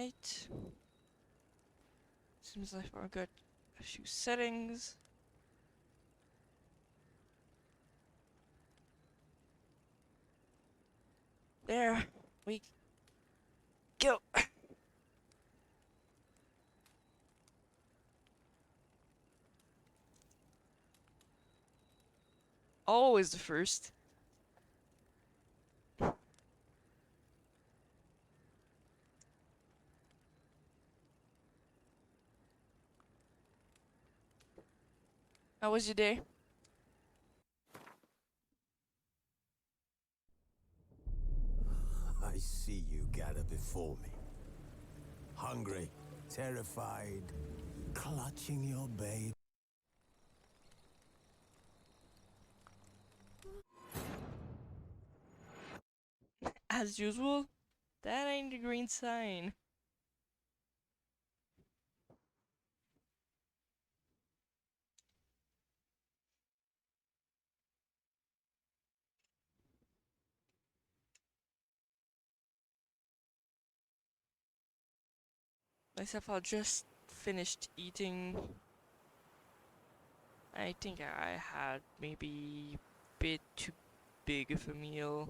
Right. Seems like I've got a few settings. There we go. Always the first. How was your day? I see you gather before me. Hungry, terrified, clutching your babe. As usual, that ain't the green sign. Myself, I just finished eating. I think I had maybe a bit too big of a meal.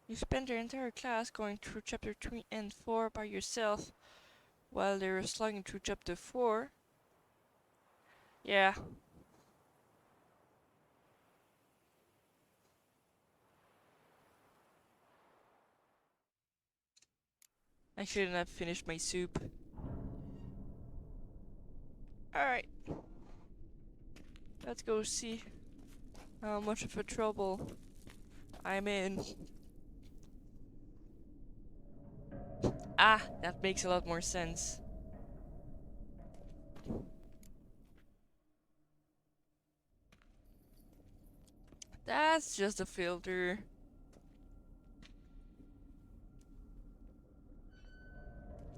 You spent your entire class going through chapter 3 and 4 by yourself while they were slugging through chapter 4. Yeah. I shouldn't have finished my soup. Alright. Let's go see how much of a trouble I'm in. Ah, that makes a lot more sense. That's just a filter.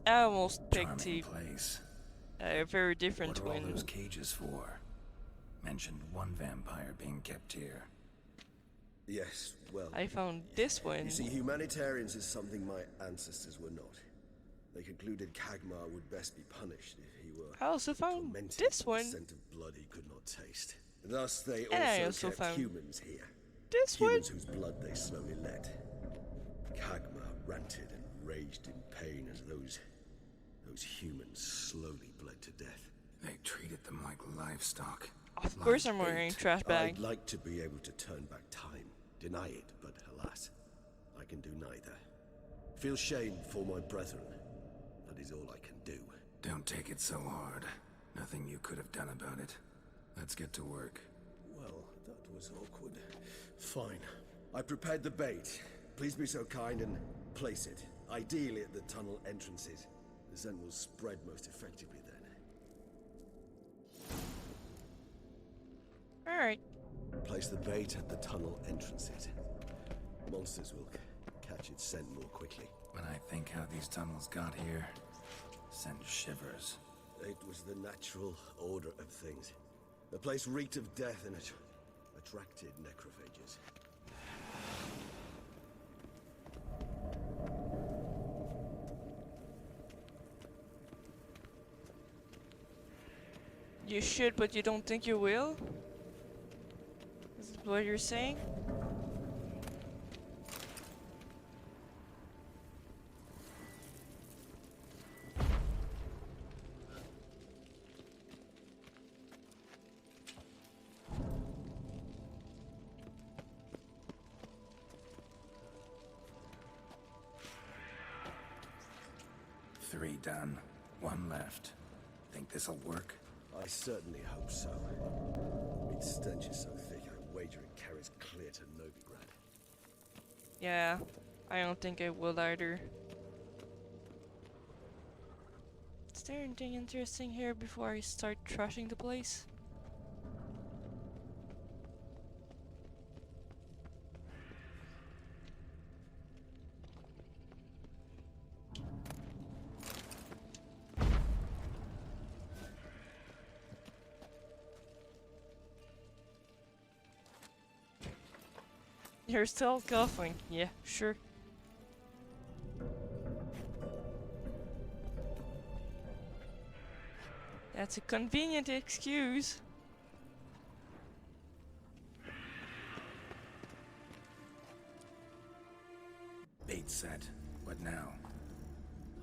I almost picked Charming place. a very different What are all those twin. cages for? Mentioned one vampire being kept here. Yes, well, I found this one. you see, humanitarians is something my ancestors were not. They concluded Kagmar would best be punished if he were I also found tormented this with the one. scent of blood he could not taste. Thus, they And I also also kept found humans here. this one. Humans whose blood they slowly let. Kagmar ranted and raged in pain as those humans slowly bled to death. They treated them like livestock. Of course I'm Like wearing bait. trash bag. I'd like to be able to turn back time, deny it, but alas, I can do neither. Feel shame for my brethren. That is all I can do. Don't take it so hard. Nothing you could have done about it. Let's get to work. Well, that was awkward. Fine. I prepared the bait. Please be so kind and place it, ideally at the tunnel entrances. The scent will spread most effectively then. Alright. Place the bait at the tunnel entrances. Monsters will catch its scent more quickly. When I think how these tunnels got here, send shivers. It was the natural order of things. The place reeked of death and it attracted necrophages. You should, but you don't think you will? Is that what you're saying? Three done. One left. Think this'll work? I certainly hope so. The meat stench is so thick, I wager it carries clear to Novigrad. Yeah, I don't think I will either. Is there anything interesting here before I start trashing the place? You're still coughing. Yeah, sure. That's a convenient excuse. Bait set. What now?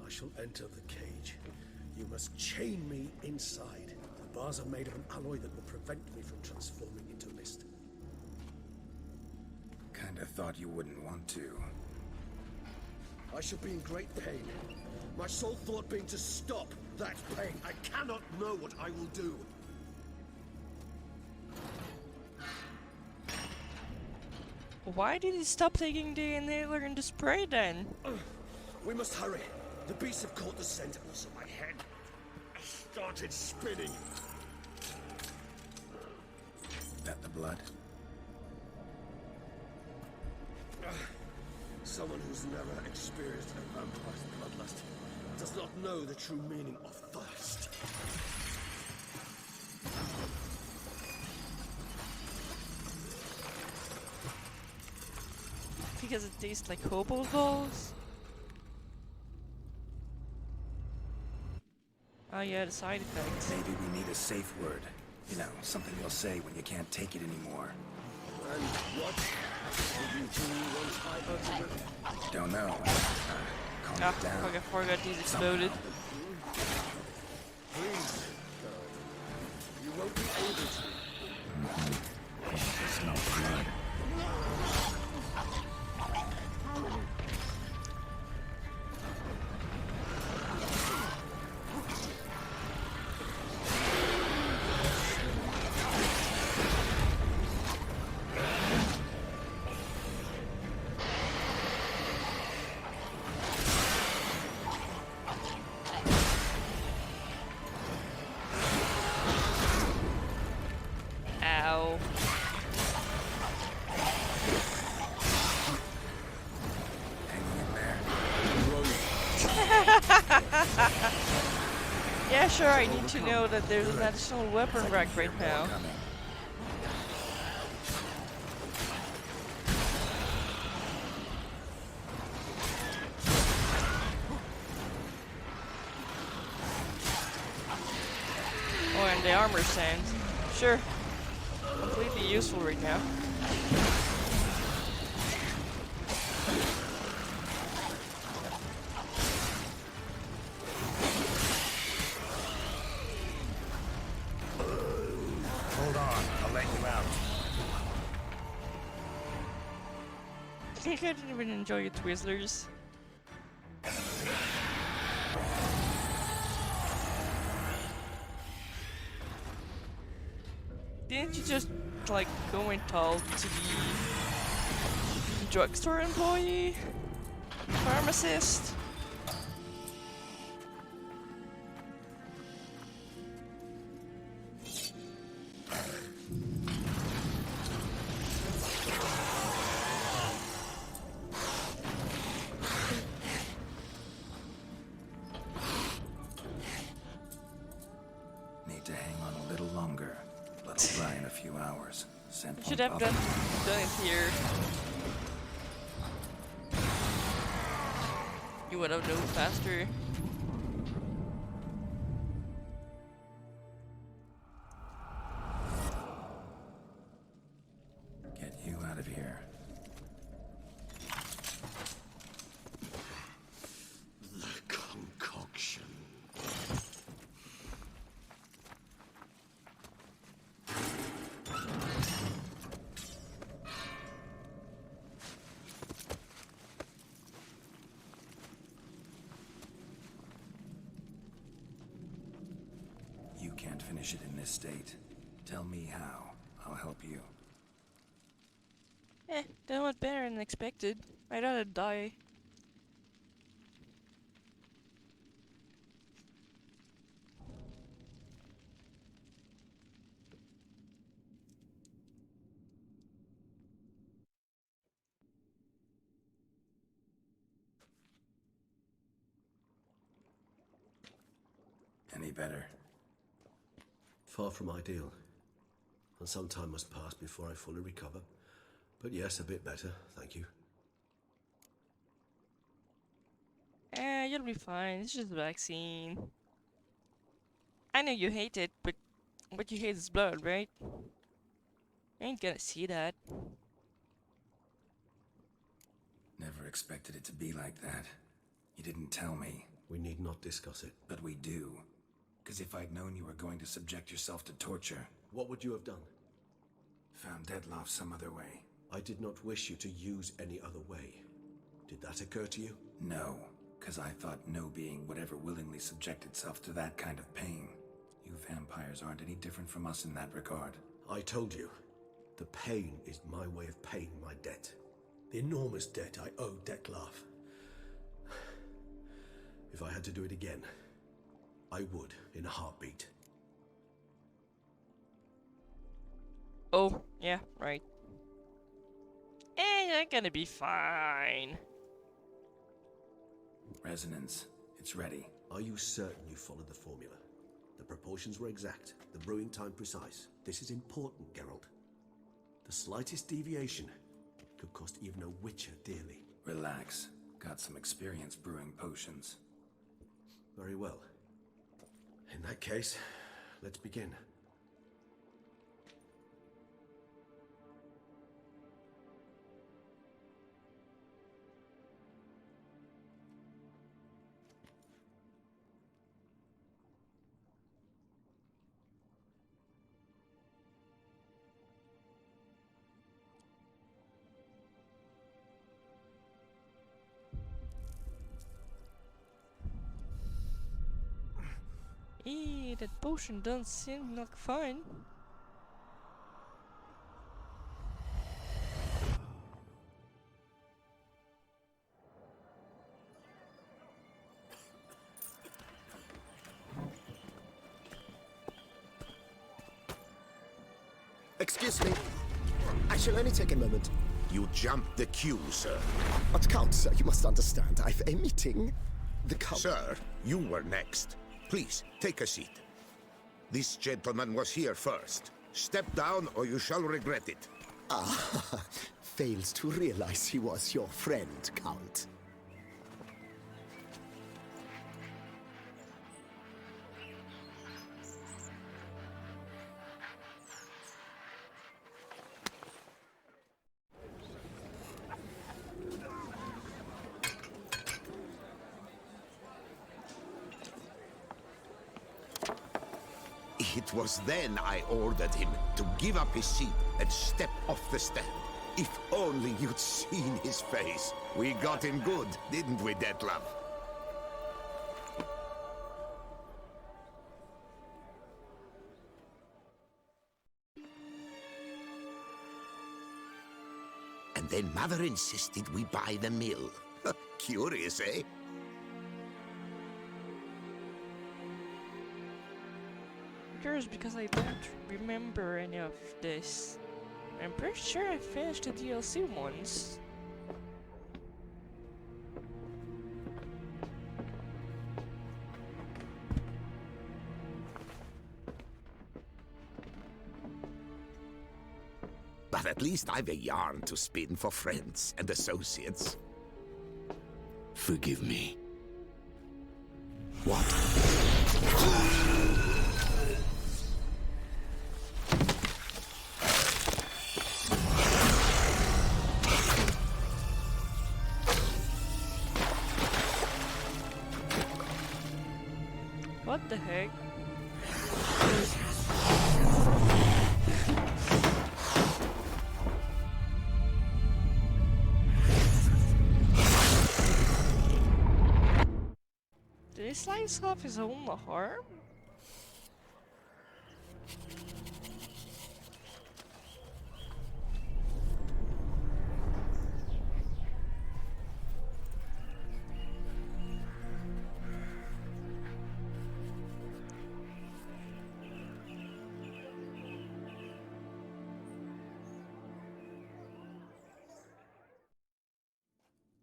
I shall enter the cage. You must chain me inside. The bars are made of an alloy that will prevent me from transforming into mist. Kinda thought you wouldn't want to. I shall be in great pain. My sole thought being to stop that pain. I cannot know what I will do. Why did he stop taking the inhaler and the spray then? We must hurry. The beasts have caught the scent, and also my head. I started spinning. That the blood? Someone who's never experienced a vampire's bloodlust does not know the true meaning of thirst. Because it tastes like hobo balls? Oh yeah, the side effects. Maybe we need a safe word. You know, something you'll say when you can't take it anymore. And what did you do once I uttered it? Don't know. Calm Ah, it down. fuck, I forgot these exploded. Please, you won't be able to. I smell blood. Ow. Hanging in there. Yeah, sure, I need to know that there's an additional weapon rack right now. Coming. Oh, and the armor stands. Sure. Completely useful right now. Hold on, I'll let you out. I didn't even enjoy your Twizzlers. Didn't you just, like, go and talk to the drugstore employee? Pharmacist? Need to hang on a little longer. Let it dry in a few hours. Scent Should won't have bother done you. it here. You would have known faster. Get you out of here. The concoction. You can't finish it in this state. Tell me how. I'll help you. That went better than expected. I'd rather die. Any better? Far from ideal. And some time must pass before I fully recover. But yes, a bit better, thank you. You'll be fine. It's just a vaccine. I know you hate it, but what you hate is blood, right? I ain't gonna see that. Never expected it to be like that. You didn't tell me. We need not discuss it. But we do. Because if I'd known you were going to subject yourself to torture... What would you have done? Found Dettlaff some other way. I did not wish you to use any other way. Did that occur to you? No, because I thought no being would ever willingly subject itself to that kind of pain. You vampires aren't any different from us in that regard. I told you, the pain is my way of paying my debt. The enormous debt I owe Dettlaff. If I had to do it again, I would in a heartbeat. Oh, yeah, right. You're gonna be fine. Resonance. It's ready. Are you certain you followed the formula? The proportions were exact, the brewing time precise. This is important, Geralt. The slightest deviation could cost even a witcher dearly. Relax. Got some experience brewing potions. Very well. In that case, let's begin. That potion doesn't seem like fun. Excuse me. I shall only take a moment. You jumped the queue, sir. But Count, sir, you must understand. I've a meeting. The Count... Sir, you were next. Please, take a seat. This gentleman was here first. Step down or you shall regret it. Ah, fails to realize he was your friend, Count. It was then I ordered him to give up his seat and step off the stand. If only you'd seen his face. We got him good, didn't we, Dettlaff? And then Mother insisted we buy the mill. Curious, eh? Curious because I don't remember any of this. I'm pretty sure I finished the DLC once. But at least I've a yarn to spin for friends and associates. Forgive me. What? What the heck? Did he slice off his own arm?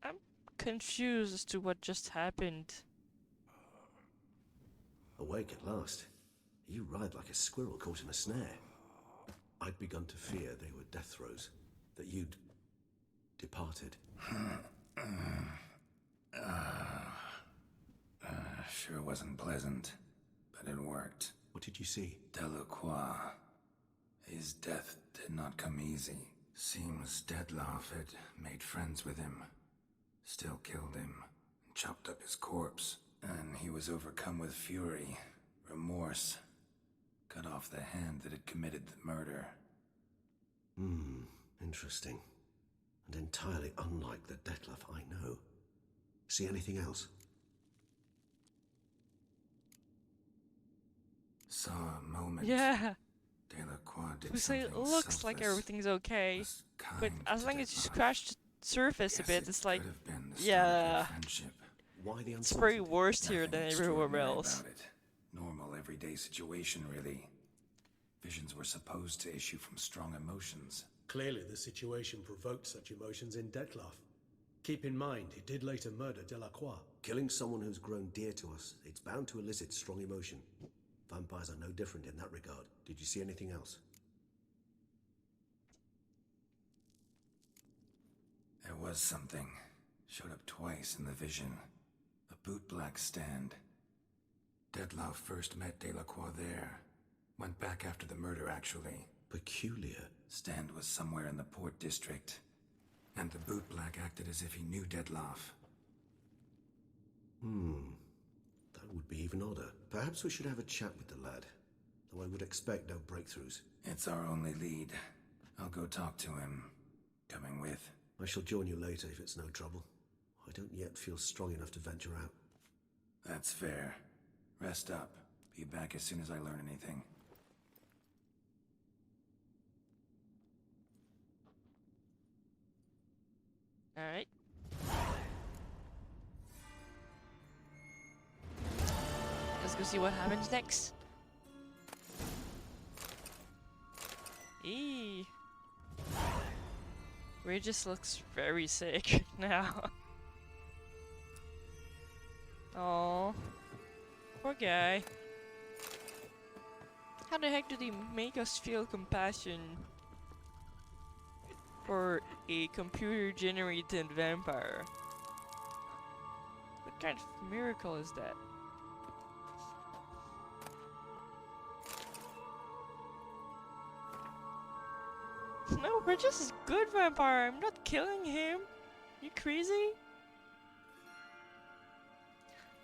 I'm confused as to what just happened. Awake at last. You ride like a squirrel caught in a snare. I'd begun to fear they were death throes, that you'd departed. Sure wasn't pleasant, but it worked. What did you see? Delacroix. His death did not come easy. Seems Dettlaff had made friends with him. Still killed him, and chopped up his corpse. And he was overcome with fury, remorse. Cut off the hand that had committed the murder. Interesting. And entirely unlike the Dettlaff I know. See anything else? Saw a moment. Yeah. Delacroix did We say something it looks like selfless. everything's okay, Was but kind as to long as you Dettlaff. scratch the surface a Guess bit, it it's like, could have been the start of yeah, their friendship. Why the it's very uncertainty? worse here Nothing than everywhere extraordinary else. about it. Normal, everyday situation, really. Visions were supposed to issue from strong emotions. Clearly, the situation provoked such emotions in Dettlaff. Keep in mind, he did later murder Delacroix. Killing someone who's grown dear to us, it's bound to elicit strong emotion. Vampires are no different in that regard. Did you see anything else? There was something. Showed up twice in the vision. A bootblack stand. Dettlaff first met Delacroix there. Went back after the murder, actually. Peculiar. Stand was somewhere in the Port District. And the bootblack acted as if he knew Dettlaff. That would be even odder. Perhaps we should have a chat with the lad. Though I would expect no breakthroughs. It's our only lead. I'll go talk to him. Coming with. I shall join you later if it's no trouble. I don't yet feel strong enough to venture out. That's fair. Rest up. Be back as soon as I learn anything. Alright. Let's go see what happens next. Eee. Regis looks very sick now. Oh, poor guy. How the heck do they make us feel compassion for a computer-generated vampire? What kind of miracle is that? No, Regis is a good vampire. I'm not killing him. You crazy?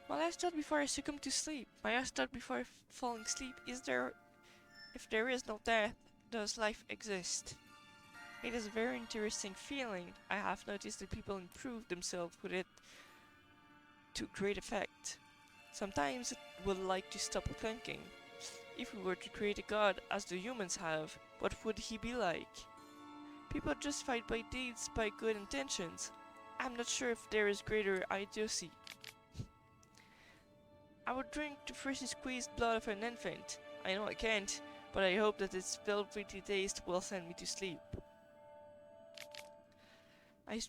My last thought before I succumb to sleep. My last thought before falling asleep. If there is no death, does life exist? It is a very interesting feeling. I have noticed that people improve themselves with it to great effect. Sometimes it would like to stop thinking. If we were to create a god as the humans have, what would he be like? People justified by deeds by good intentions. I'm not sure if there is greater idiocy. I would drink the freshly squeezed blood of an infant. I know I can't, but I hope that its velvety taste will send me to sleep. I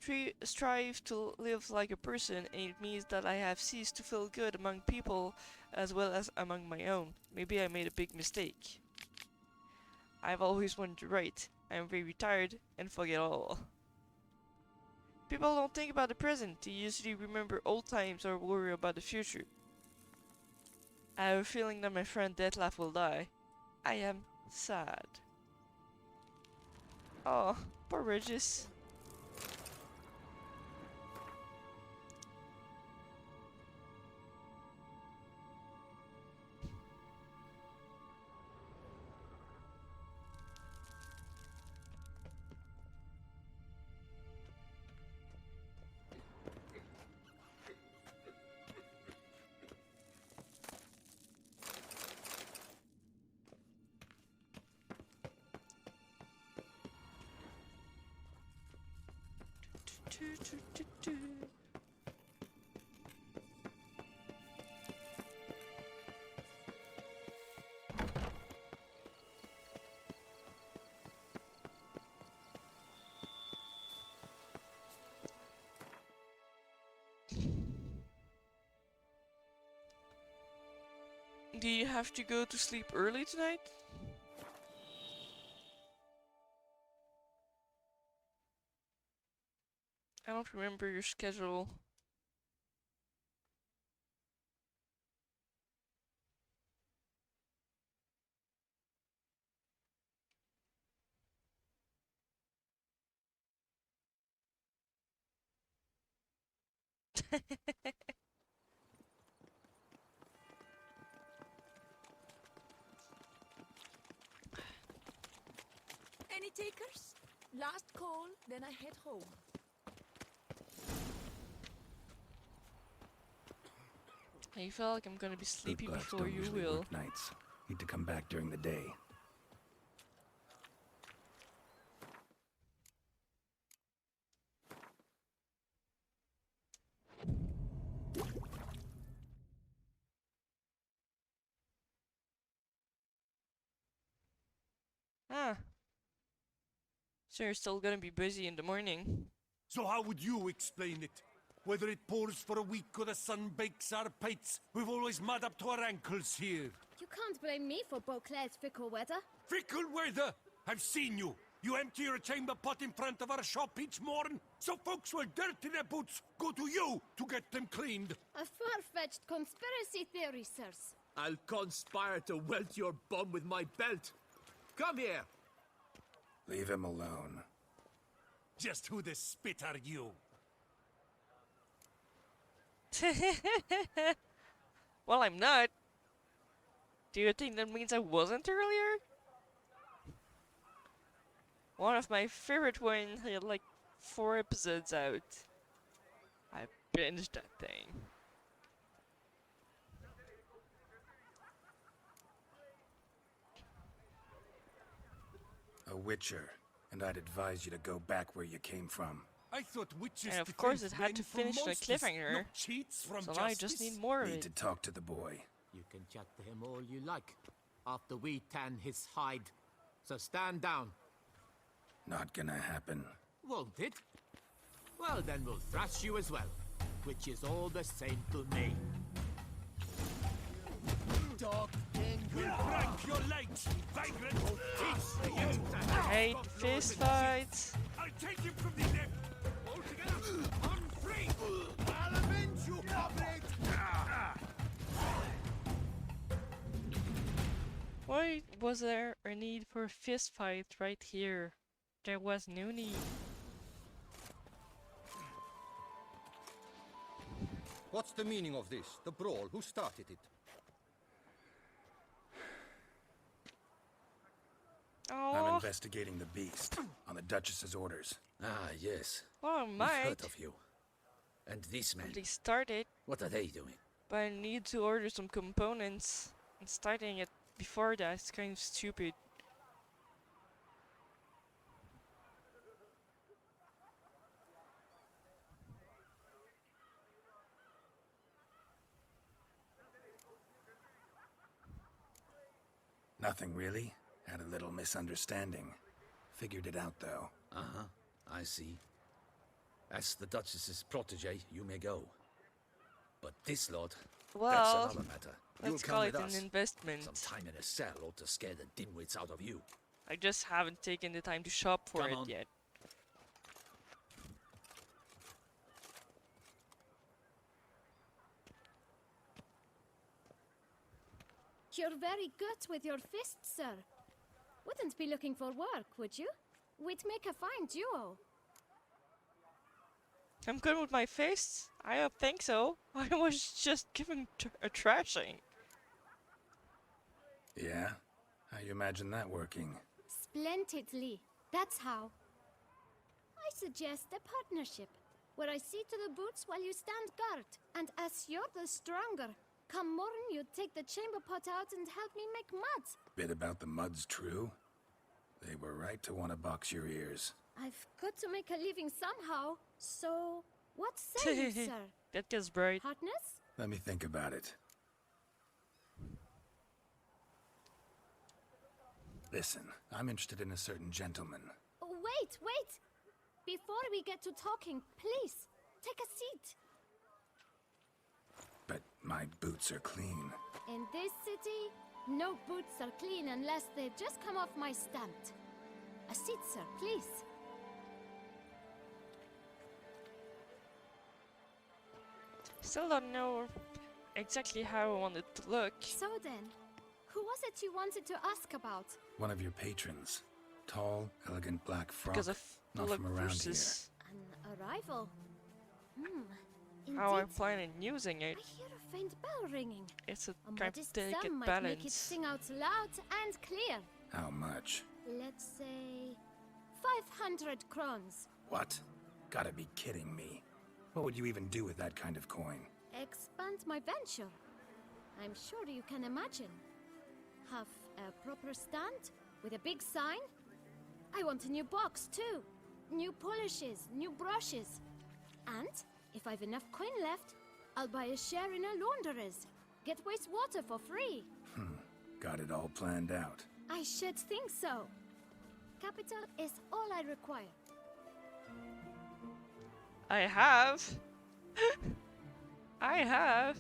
strive to live like a person, and it means that I have ceased to feel good among people as well as among my own. Maybe I made a big mistake. I've always wanted to write. I am very tired and forget all. People don't think about the present. They usually remember old times or worry about the future. I have a feeling that my friend Dettlaff will die. I am sad. Oh, poor Regis. Do you have to go to sleep early tonight? don't remember your schedule. Any takers? Last call, then I head home. I feel like I'm gonna be sleepy Bootblacks before don't you usually will. work nights. Need to come back during the day. Ah. So you're still gonna be busy in the morning. So how would you explain it? Whether it pours for a week or the sun bakes our pates, we've always mud up to our ankles here. You can't blame me for Beauclair's fickle weather. Fickle weather! I've seen you. You empty your chamber pot in front of our shop each morn, so folks will dirty their boots go to you to get them cleaned. A far-fetched conspiracy theory, sirs. I'll conspire to welt your bum with my belt. Come here. Leave him alone. Just who the spit are you? Well, I'm not. Do you think that means I wasn't earlier? One of my favorite ones had like 4 episodes out. I binged that thing. A witcher, and I'd advise you to go back where you came from. I thought witches And of course it defend had to men from finish on a monsters, cliffhanger. not cheats from So now I just justice. need more of Need it. to talk to the boy. You can chat to him all you like, after we tan his hide. So stand down. Not gonna happen. Won't it? Well, then we'll thrash you as well, which is all the same to me. Dog thing will break your legs, vagrant! Teach you! I hate fist fights. I'll take him from the neck! All together! On free! I'll avenge you, comrade! Why was there a need for a fist fight right here? There was no need. What's the meaning of this? The brawl? Who started it? I'm Oh, investigating the beast, on the Duchess's orders. Ah, yes. well, I We've might. heard of you. And these men, They started, what are they doing? but I need to order some components. And starting it before that is kind of stupid. Nothing really. Had a little misunderstanding. Figured it out though. Uh-huh, I see. As the Duchess's protege, you may go. But this lot, Well, that's another matter. You'll let's come call with it us. an investment. Some time in a cell ought to scare the dimwits out of you. I just haven't taken the time to shop for Come it on. yet. You're very good with your fists, sir. Wouldn't be looking for work, would you? We'd make a fine duo. I'm good with my fists? I don't think so. I was just given a trashing. Yeah? How you imagine that working? Splendidly. That's how. I suggest a partnership, where I see to the boots while you stand guard. And as you're the stronger, come morn you take the chamber pot out and help me make mud. Bit about the mud's true? They were right to want to box your ears. I've got to make a living somehow, so what say you, sir? That gets bright. Partners? Let me think about it. Listen, I'm interested in a certain gentleman. Oh, wait, wait! Before we get to talking, please, take a seat. But my boots are clean. In this city, no boots are clean unless they've just come off my stamp. A seat, sir, please. still don't know exactly how I want it to look. So then, who was it you wanted to ask about? One of your patrons. Tall, elegant black frock. Because of not look from around versus An arrival. how I'm Indeed. planning using it. I hear a faint bell ringing. It's a A kind of modest delicate sum might balance. make it sing out loud and clear. How much? Let's say 500 crowns. What? Gotta be kidding me. What would you even do with that kind of coin? Expand my venture. I'm sure you can imagine. Have a proper stand with a big sign. I want a new box too. New polishes, new brushes. And if I've enough coin left, I'll buy a share in a launderer's. Get wastewater for free. Got it all planned out. I should think so. Capital is all I require. I have. I have.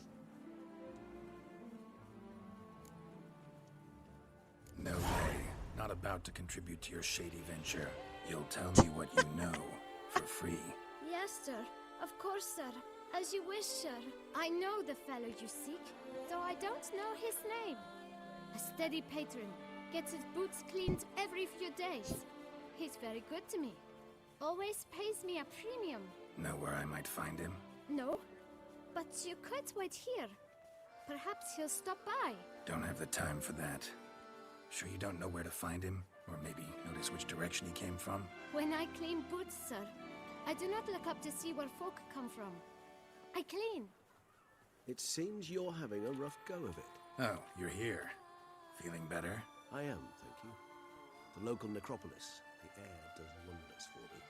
No way. Not about to contribute to your shady venture. You'll tell me what you know, for free. Yes, sir. Of course, sir. As you wish, sir. I know the fellow you seek, though I don't know his name. A steady patron. Gets his boots cleaned every few days. He's very good to me. Always pays me a premium. Know where I might find him? No, but you could wait here. Perhaps he'll stop by. Don't have the time for that. Sure you don't know where to find him? Or maybe notice which direction he came from? When I clean boots, sir, I do not look up to see where folk come from. I clean. It seems you're having a rough go of it. Oh, you're here. Feeling better? I am, thank you. The local necropolis. The air does wonders for me.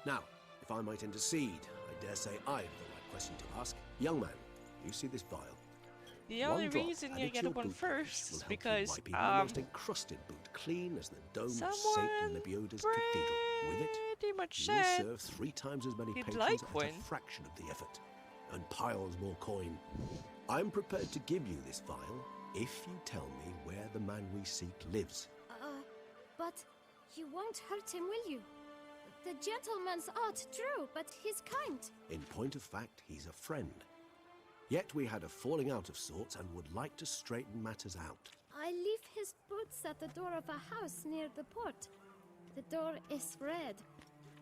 Now, if I might intercede, I dare say I've the right question to ask. Young man, you see this vial? The One only drop reason you added to get your one boot first will is help you because wipe even the most encrusted boot clean as the dome of Saint someone Lebioda's cathedral. With it, pretty much you'll said serve 3 times as many he'd patrons like at one. a fraction of the effort, and piles more coin. I'm prepared to give you this vial if you tell me where the man we seek lives. But you won't hurt him, will you? The gentleman's art true, but he's kind. In point of fact, he's a friend. Yet we had a falling out of sorts and would like to straighten matters out. I leave his boots at the door of a house near the port. The door is red,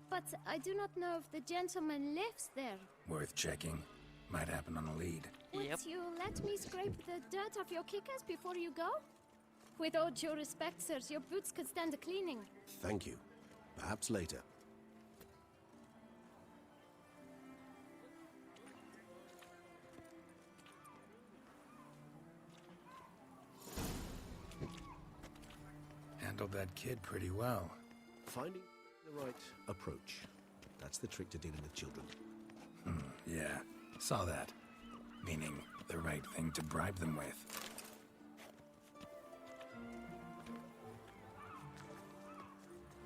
but I do not know if the gentleman lives there. Worth checking. Might happen on a lead. Would you let me scrape the dirt off your kickers before you go? With all due respect, sirs, your boots could stand a cleaning. Thank you. Perhaps later. Handled that kid pretty well. Finding the right approach. That's the trick to dealing with children. Yeah, saw that. Meaning the right thing to bribe them with.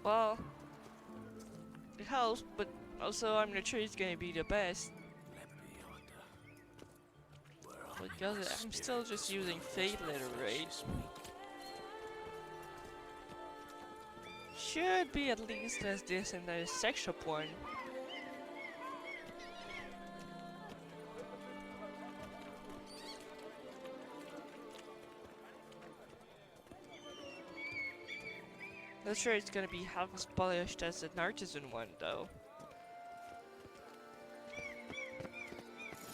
Well, it helps, but also I'm not sure it's gonna be the best. Because I'm still just using Fate Letter, right? Should be at least as decent as a sex shop one. Not sure it's gonna be half as polished as an artisan one, though.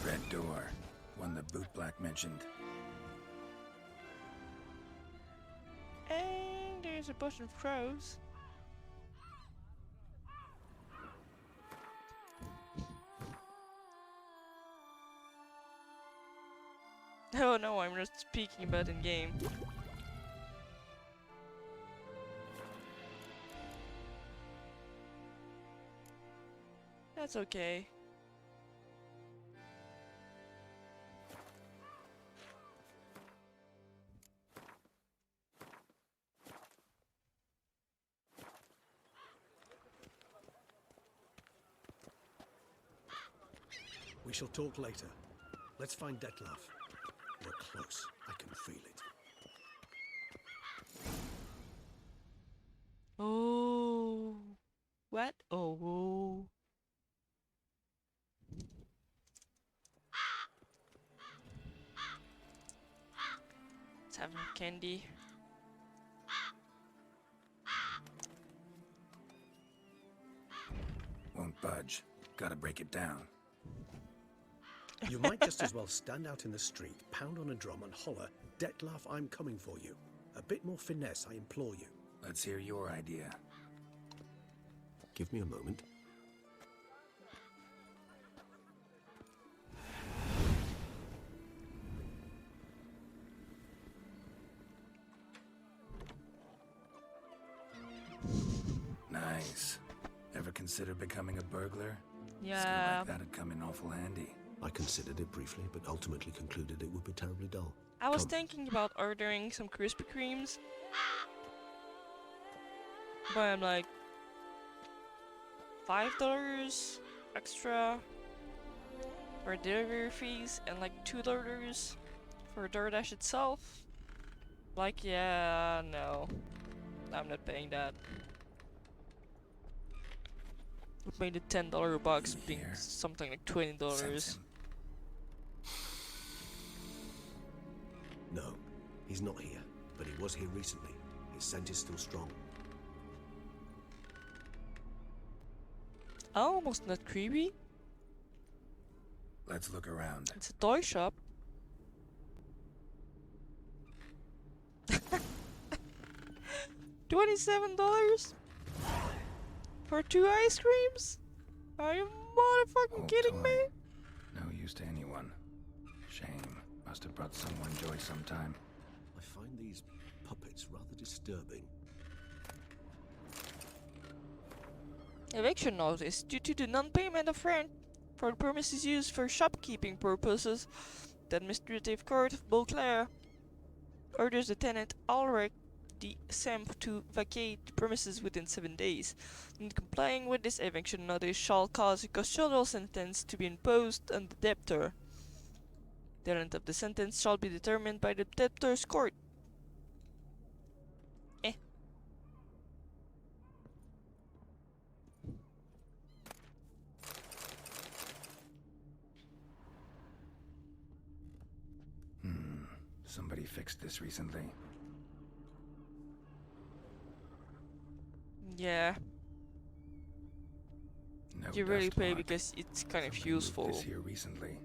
Red door. One the bootblack mentioned. And there's a bunch of crows. Oh no, I'm not speaking about in game. That's okay. We shall talk later. Let's find Detlef. We're close. I can feel it. Oh. What? Oh. candy. Won't budge. Gotta break it down. You might just as well stand out in the street, pound on a drum and holler, Dettlaff, I'm coming for you. A bit more finesse, I implore you. Let's hear your idea. Give me a moment. Nice. Ever consider becoming a burglar? Yeah. Skill like that'd come in awful handy. I considered it briefly, but ultimately concluded it would be terribly dull. I was Come. thinking about ordering some Krispy Kremes. But I'm like, $5 extra for delivery fees and like $2 for DoorDash itself. Like, yeah, no. I'm not paying that. It made the $10 box being Here. something like $20. Sense him. No, he's not here, but he was here recently. His scent is still strong. Almost not creepy. Let's look around. It's a toy shop. $27 for 2 ice creams? Are you motherfucking Old kidding toy. me? No use to anyone. Shame. Must have brought someone joy sometime. I find these puppets rather disturbing. Eviction notice due to the non-payment of rent for the premises used for shopkeeping purposes. The Administrative Court of Beauclair orders the tenant Ulrich the Semp to vacate the premises within 7 days. Not complying with this eviction notice shall cause a custodial sentence to be imposed on the debtor. The length of the sentence shall be determined by the debtor's court. Somebody fixed this recently. Yeah, No you really dust pay mark. because it's kind of Somebody moved useful. This here recently.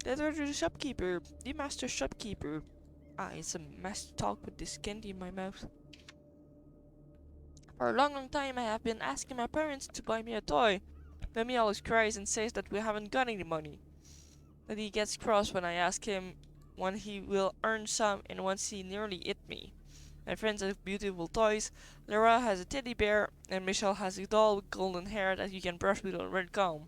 Letter to the shopkeeper, the master shopkeeper. Ah, it's a mess to talk with this candy in my mouth. For a long time I have been asking my parents to buy me a toy. Lemmy always cries and says that we haven't got any money. That he gets cross when I ask him when he will earn some, and once he nearly hit me. My friends have beautiful toys. Laura has a teddy bear and Michelle has a doll with golden hair that you can brush with a red comb.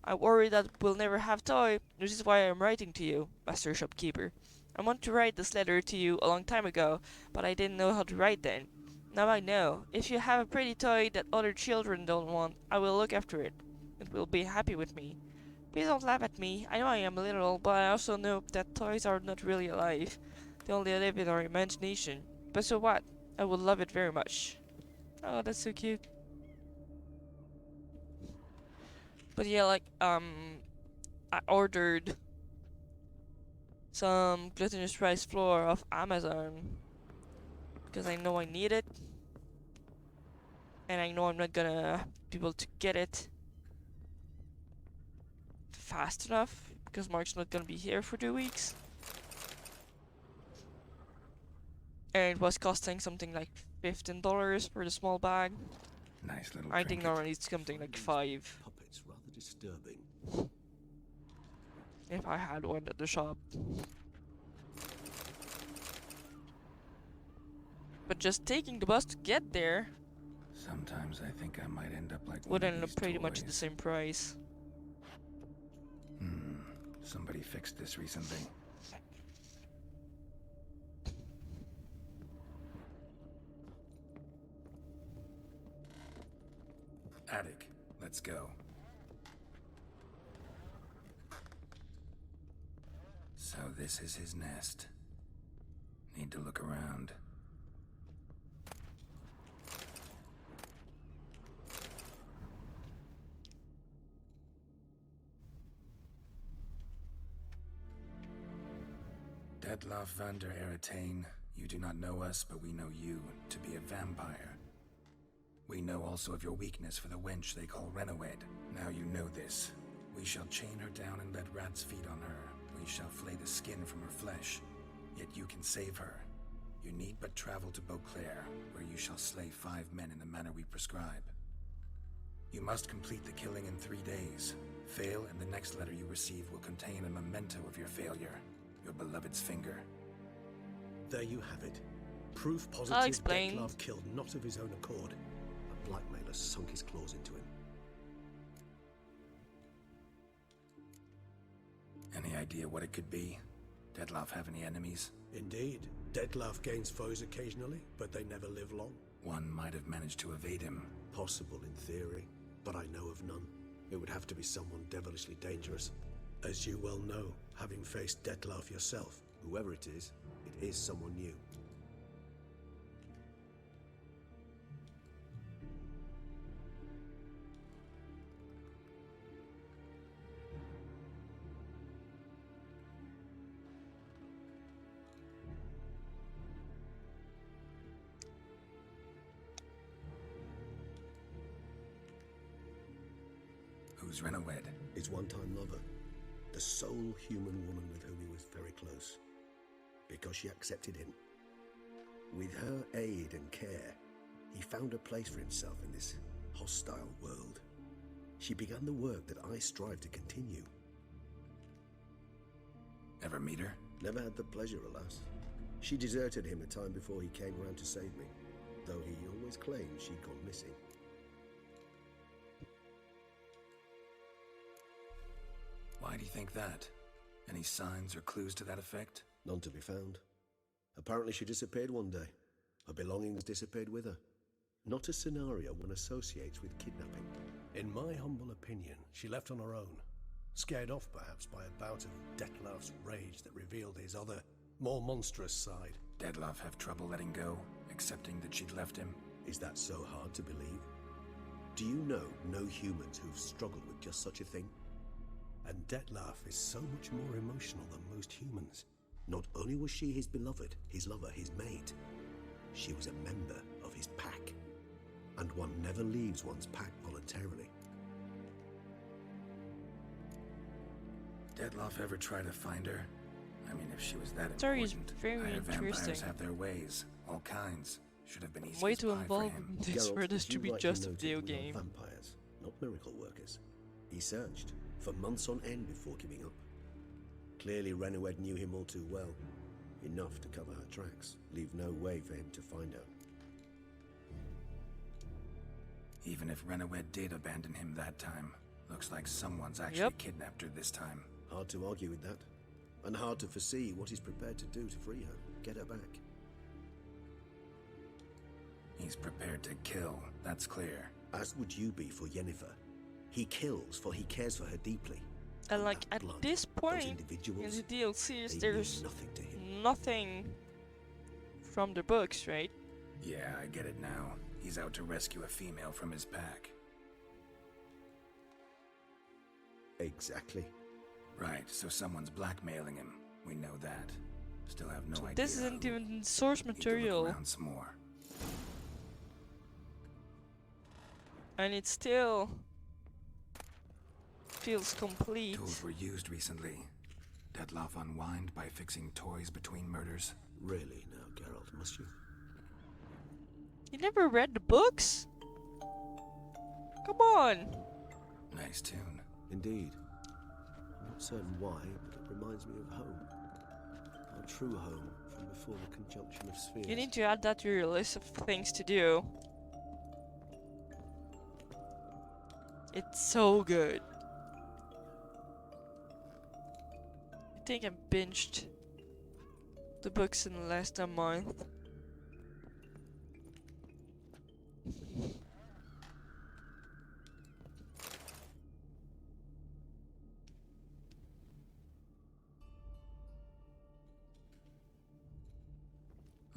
I worry that we'll never have toy, which is why I'm writing to you, Master Shopkeeper. I want to write this letter to you a long time ago, but I didn't know how to write then. Now I know. If you have a pretty toy that other children don't want, I will look after it. It will be happy with me. Please don't laugh at me. I know I am little, but I also know that toys are not really alive. They only live in our imagination. But so what? I would love it very much. Oh, that's so cute. But yeah, like, I ordered some glutinous rice flour off Amazon because I know I need it. And I know I'm not gonna be able to get it fast enough because Mark's not gonna be here for 2 weeks. And it was costing something like $15 for the small bag. Nice little I think trinket. normally it's something like 5 Puppets rather disturbing. if I had one at the shop. But just taking the bus to get there Sometimes I think I might end up like would one of end up these pretty much the toys. same price. Somebody fixed this recently. Attic, let's go. So this is his nest. Need to look around. Detlaf van der Eretain, you do not know us, but we know you to be a vampire. We know also of your weakness for the wench they call Renowed. Now you know this. We shall chain her down and let rats feed on her. We shall flay the skin from her flesh. Yet you can save her. You need but travel to Beauclair, where you shall slay 5 men in the manner we prescribe. You must complete the killing in 3 days. Fail, and the next letter you receive will contain a memento of your failure. Your beloved's finger. There you have it. Proof I'll positive explain. Detlaf killed not of his own accord. A blackmailer sunk his claws into him. Any idea what it could be? Detlaf have any enemies? Indeed. Detlaf gains foes occasionally, but they never live long. One might have managed to evade him. Possible in theory, but I know of none. It would have to be someone devilishly dangerous. As you well know, having faced Detlaf yourself, whoever it is someone new. Who's Renowed? His one-time lover. The sole human woman with whom he was very close. Because she accepted him. With her aid and care, he found a place for himself in this hostile world. She began the work that I strive to continue. Ever meet her? Never had the pleasure, alas. She deserted him a time before he came around to save me, though he always claimed she'd gone missing. Why do you think that? Any signs or clues to that effect? None to be found. Apparently she disappeared one day. Her belongings disappeared with her. Not a scenario one associates with kidnapping. In my humble opinion, she left on her own. Scared off perhaps by a bout of Detlaf's rage that revealed his other, more monstrous side. Detlaf have trouble letting go, accepting that she'd left him? Is that so hard to believe? Do you know no humans who've struggled with just such a thing? And Detlaf is so much more emotional than most humans. Not only was she his beloved, his lover, his mate, she was a member of his pack. And one never leaves one's pack voluntarily. Detlaf ever try to find her? I mean, if she was that Story is important, very higher vampires interesting. have their ways, all kinds. Should have been easy Way as too pie for involved him. in this Geralt, for this as to you be rightly just a noted, video we are game. vampires, not miracle workers. He searched for months on end before giving up. Clearly Renowed knew him all too well. Enough to cover her tracks, leave no way for him to find her. Even if Renowed did abandon him that time, looks like someone's actually kidnapped her this time. Hard to argue with that. And hard to foresee what he's prepared to do to free her, get her back. He's prepared to kill, that's clear. As would you be for Yennefer. He kills for he cares for her deeply. And like at blood, this point in individuals, the DLCs, they mean there's nothing to him. nothing from the books, right? Yeah, I get it now. He's out to rescue a female from his pack. Exactly. Right, so someone's blackmailing him. We know that. Still have no idea. This isn't who. even source Need to look material, around some more. and it still feels complete. Tools were used recently. Detlaf unwind by fixing toys between murders. Really now, Geralt, must you? You never read the books? Come on! Nice tune. Indeed. I'm not certain why, but it reminds me of home. Our true home from before the conjunction of spheres. You need to add that to your list of things to do. It's so good. I think I binged the books in the last month.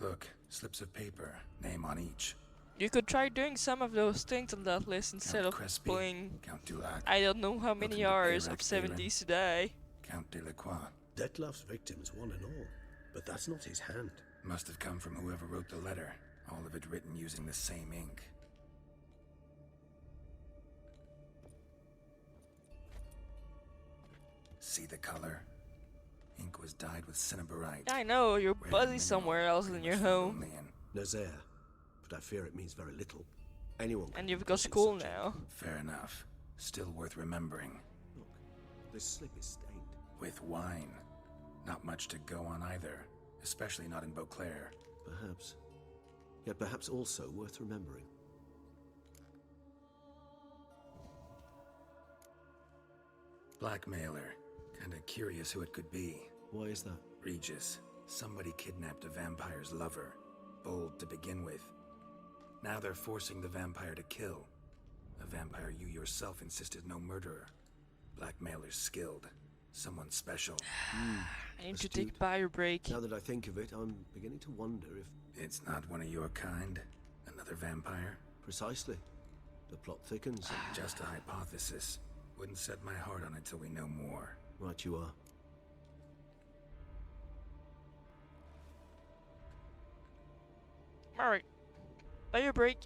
Look, slips of paper, name on each. You could try doing some of those things on that list instead of Crespi, playing Count Dulac, I don't know how many Looking to hours pay of Rack Baron. 70s today. Count Delacroix. Detlaf's victims, one and all. But that's not his hand. Must have come from whoever wrote the letter. All of it written using the same ink. See the color? Ink was dyed with cinnabarite. Yeah, I know, you're Rare busy mineral, somewhere else pretty than your much found home. only in- Nazaire. But I fear it means very little. Anyone can And you've be got good in school such a- now. Fair enough. Still worth remembering. Look, this slip is stained. With wine. Not much to go on either. Especially not in Beauclair. Perhaps. Yet perhaps also worth remembering. Blackmailer. Kinda curious who it could be. Why is that? Regis. Somebody kidnapped a vampire's lover. Bold to begin with. Now they're forcing the vampire to kill. A vampire you yourself insisted no murderer. Blackmailer's skilled. Someone special. I need to Astute. take a bio break. Now that I think of it, I'm beginning to wonder if... It's not one of your kind? Another vampire? Precisely. The plot thickens. Just a hypothesis. Wouldn't set my heart on it till we know more. Right you are. Alright. Bio break.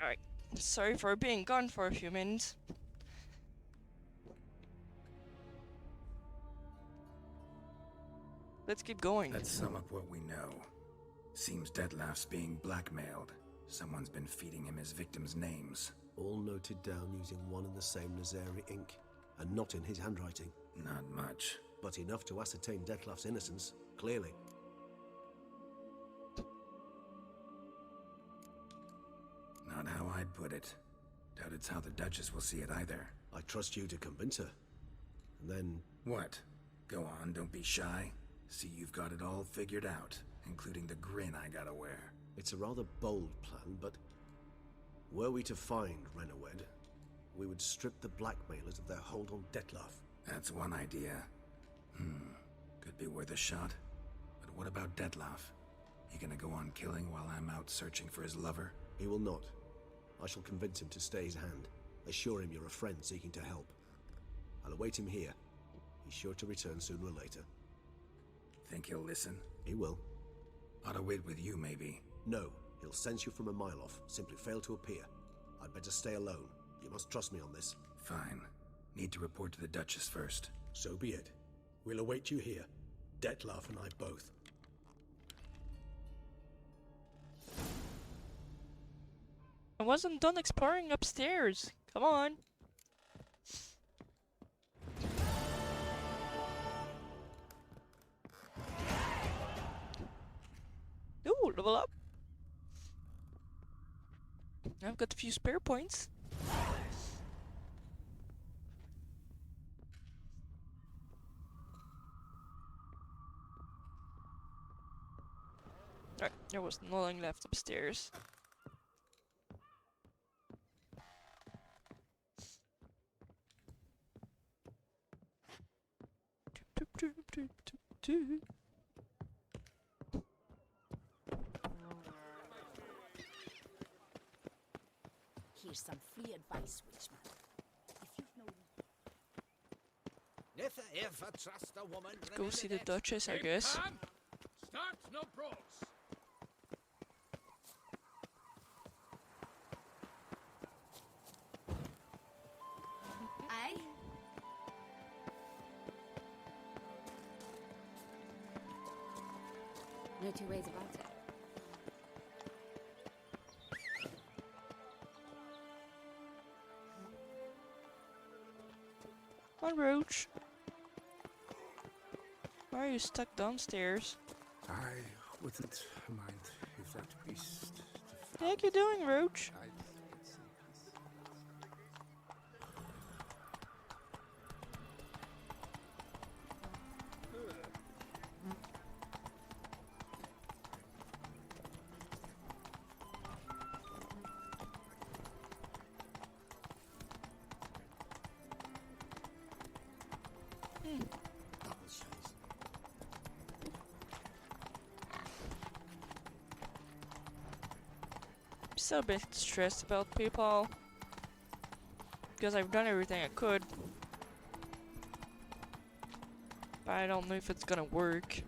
Alright. Sorry for being gone for a few minutes. Let's keep going. Let's sum up what we know. Seems Detlef's being blackmailed. Someone's been feeding him his victims' names. All noted down using one and the same Nazari ink, and not in his handwriting. Not much. But enough to ascertain Detlef's innocence, clearly. Not how I'd put it. Doubt it's how the Duchess will see it either. I trust you to convince her. And then... What? Go on, don't be shy. See, you've got it all figured out, including the grin I gotta wear. It's a rather bold plan, but... were we to find Renawed, we would strip the blackmailers of their hold on Detlef. That's one idea. Could be worth a shot. But what about Detlef? He gonna go on killing while I'm out searching for his lover? He will not. I shall convince him to stay his hand. Assure him you're a friend seeking to help. I'll await him here. He's sure to return sooner or later. Think he'll listen? He will. Ought to wait with you, maybe. No, he'll sense you from a mile off. Simply fail to appear. I'd better stay alone. You must trust me on this. Fine. Need to report to the Duchess first. So be it. We'll await you here. Detlef and I both. I wasn't done exploring upstairs. Come on. Ooh, level up. I've got a few spare points. Alright, there was nothing left upstairs. Here's some free advice, Witchman. If you've no... Never ever trust a woman. Go see the Duchess, I guess. Start no bros. Aye? No two ways about it. Come on, Roach. Why are you stuck downstairs? I wouldn't mind if that beast... What the heck you doing, Roach? Still a bit stressed about people because I've done everything I could, but I don't know if it's gonna work.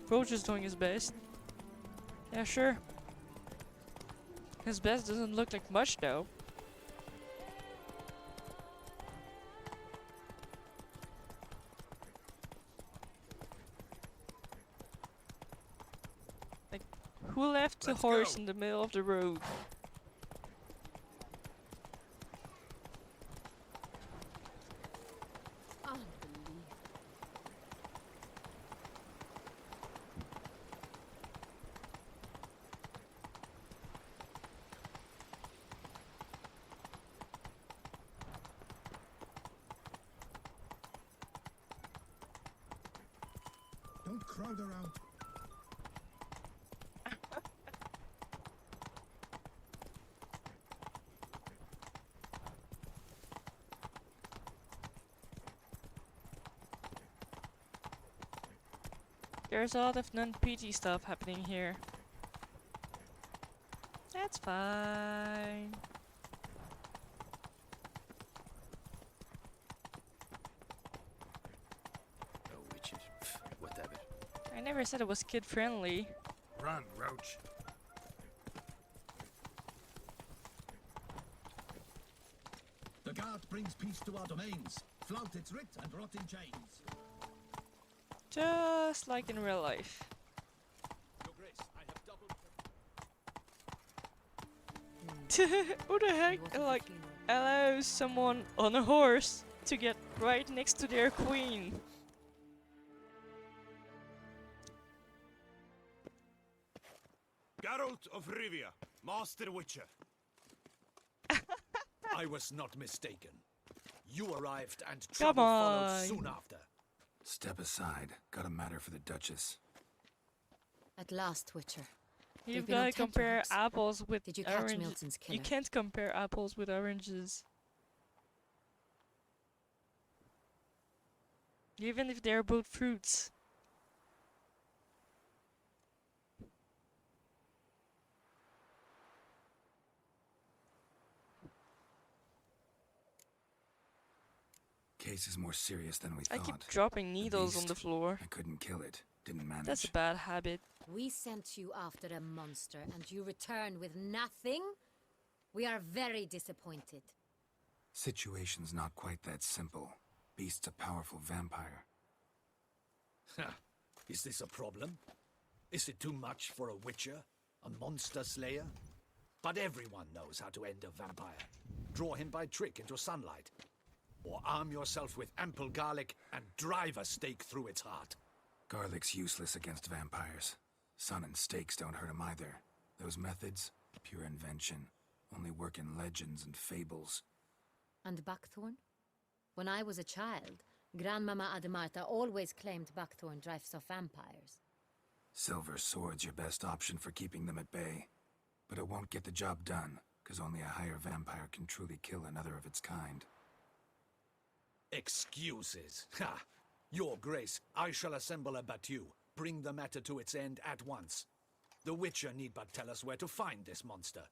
Roach is doing his best. Yeah, sure. His best doesn't look like much though. Who left the horse in the middle of the road? Don't crowd around. There's a lot of non-PT stuff happening here. That's fine. Oh, Richard, never said it was kid friendly. Run, Roach. The guard brings peace to our domains. Flout its writ and rot in chains. Just like in real life. Your Grace, I have double... Who the heck like allows someone on a horse to get right next to their queen? Geralt of Rivia, Master Witcher. I was not mistaken. You arrived and Come trouble followed on. soon after. Step aside. Got a matter for the Duchess. At last, Witcher. You've They've been gotta on compare tenterhooks. apples with Did you catch oranges. Milton's You killer? can't compare apples with oranges. Even if they're both fruits. Case is more serious than we I thought. keep dropping needles on beast, the floor. I couldn't kill it. Didn't manage. That's a bad habit. We sent you after a monster, and you returned with nothing? We are very disappointed. Situation's not quite that simple. Beast's a powerful vampire. Is this a problem? Is it too much for a witcher? A monster slayer? But everyone knows how to end a vampire. Draw him by trick into sunlight. Or arm yourself with ample garlic and drive a stake through its heart. Garlic's useless against vampires. Sun and stakes don't hurt him either. Those methods, pure invention. Only work in legends and fables. And buckthorn? When I was a child, Grandmama Ademarta always claimed buckthorn drives off vampires. Silver sword's your best option for keeping them at bay. But it won't get the job done, because only a higher vampire can truly kill another of its kind. Excuses. Ha! Your Grace, I shall assemble a battue. Bring the matter to its end at once. The Witcher need but tell us where to find this monster.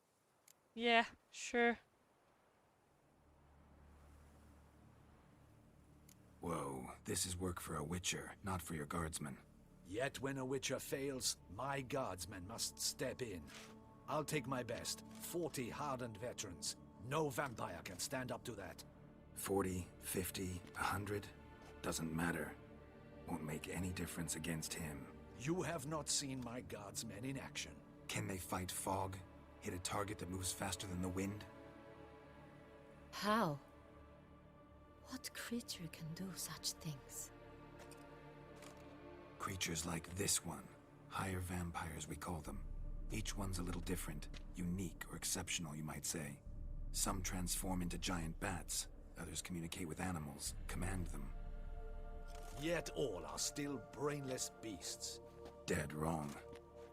Yeah, sure. Whoa, this is work for a witcher, not for your guardsmen. Yet when a Witcher fails, my guardsmen must step in. I'll take my best. 40 hardened veterans. No vampire can stand up to that. 40, 50, 100? Doesn't matter. Won't make any difference against him. You have not seen my guardsmen in action. Can they fight fog? Hit a target that moves faster than the wind? How? What creature can do such things? Creatures like this one. Higher vampires, we call them. Each one's a little different. Unique or exceptional, you might say. Some transform into giant bats. Others communicate with animals, command them. Yet all are still brainless beasts. Dead wrong.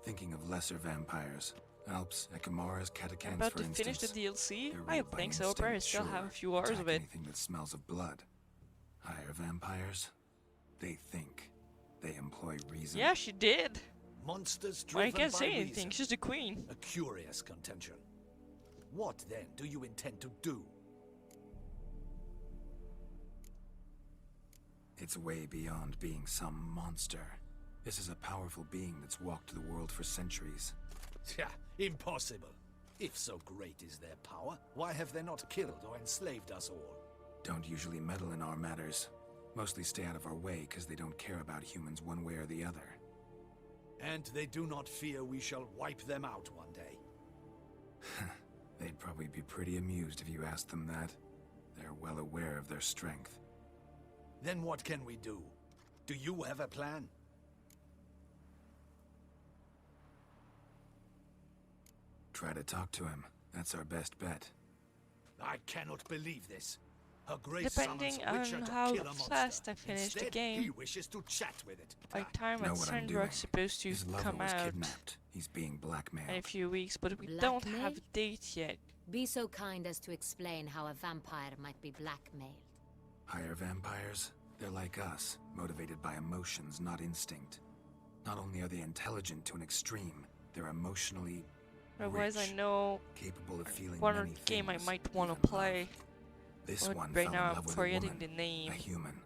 Thinking of lesser vampires. Alps, Ekamaras, Catacans, About for to instance. finish the DLC? They're I ruled don't by think so, instinct, but I still have a few hours Attack of it. anything that smells of blood. Higher vampires? They think. They employ reason. Yeah, she did. Monsters Well, driven I can't by say anything, reason. she's the queen. A curious contention. What then do you intend to do? It's way beyond being some monster. This is a powerful being that's walked the world for centuries. Yeah, impossible. If so great is their power, why have they not killed or enslaved us all? Don't usually meddle in our matters. Mostly stay out of our way because they don't care about humans one way or the other. And they do not fear we shall wipe them out one day. They'd probably be pretty amused if you asked them that. They're well aware of their strength. Then what can we do? Do you have a plan? Try to talk to him. That's our best bet. I cannot believe this. Her Grace summons Depending a Witcher on to how kill a monster. fast I finish the Instead, game. he wishes to chat with it. By the time Know it's what I'm doing. Sandrock's supposed to His lover come was out kidnapped. He's being blackmailed. in a few weeks, but we don't have Blackmailed? a date yet. Be so kind as to explain how a vampire might be blackmailed. Higher vampires? They're like us, motivated by emotions, not instinct. Not only are they intelligent to an extreme, they're emotionally Otherwise, rich, I know capable of feeling one many game I things, might want even to play. love. This But one right fell now in I'm love with a forgetting woman, the name. a human,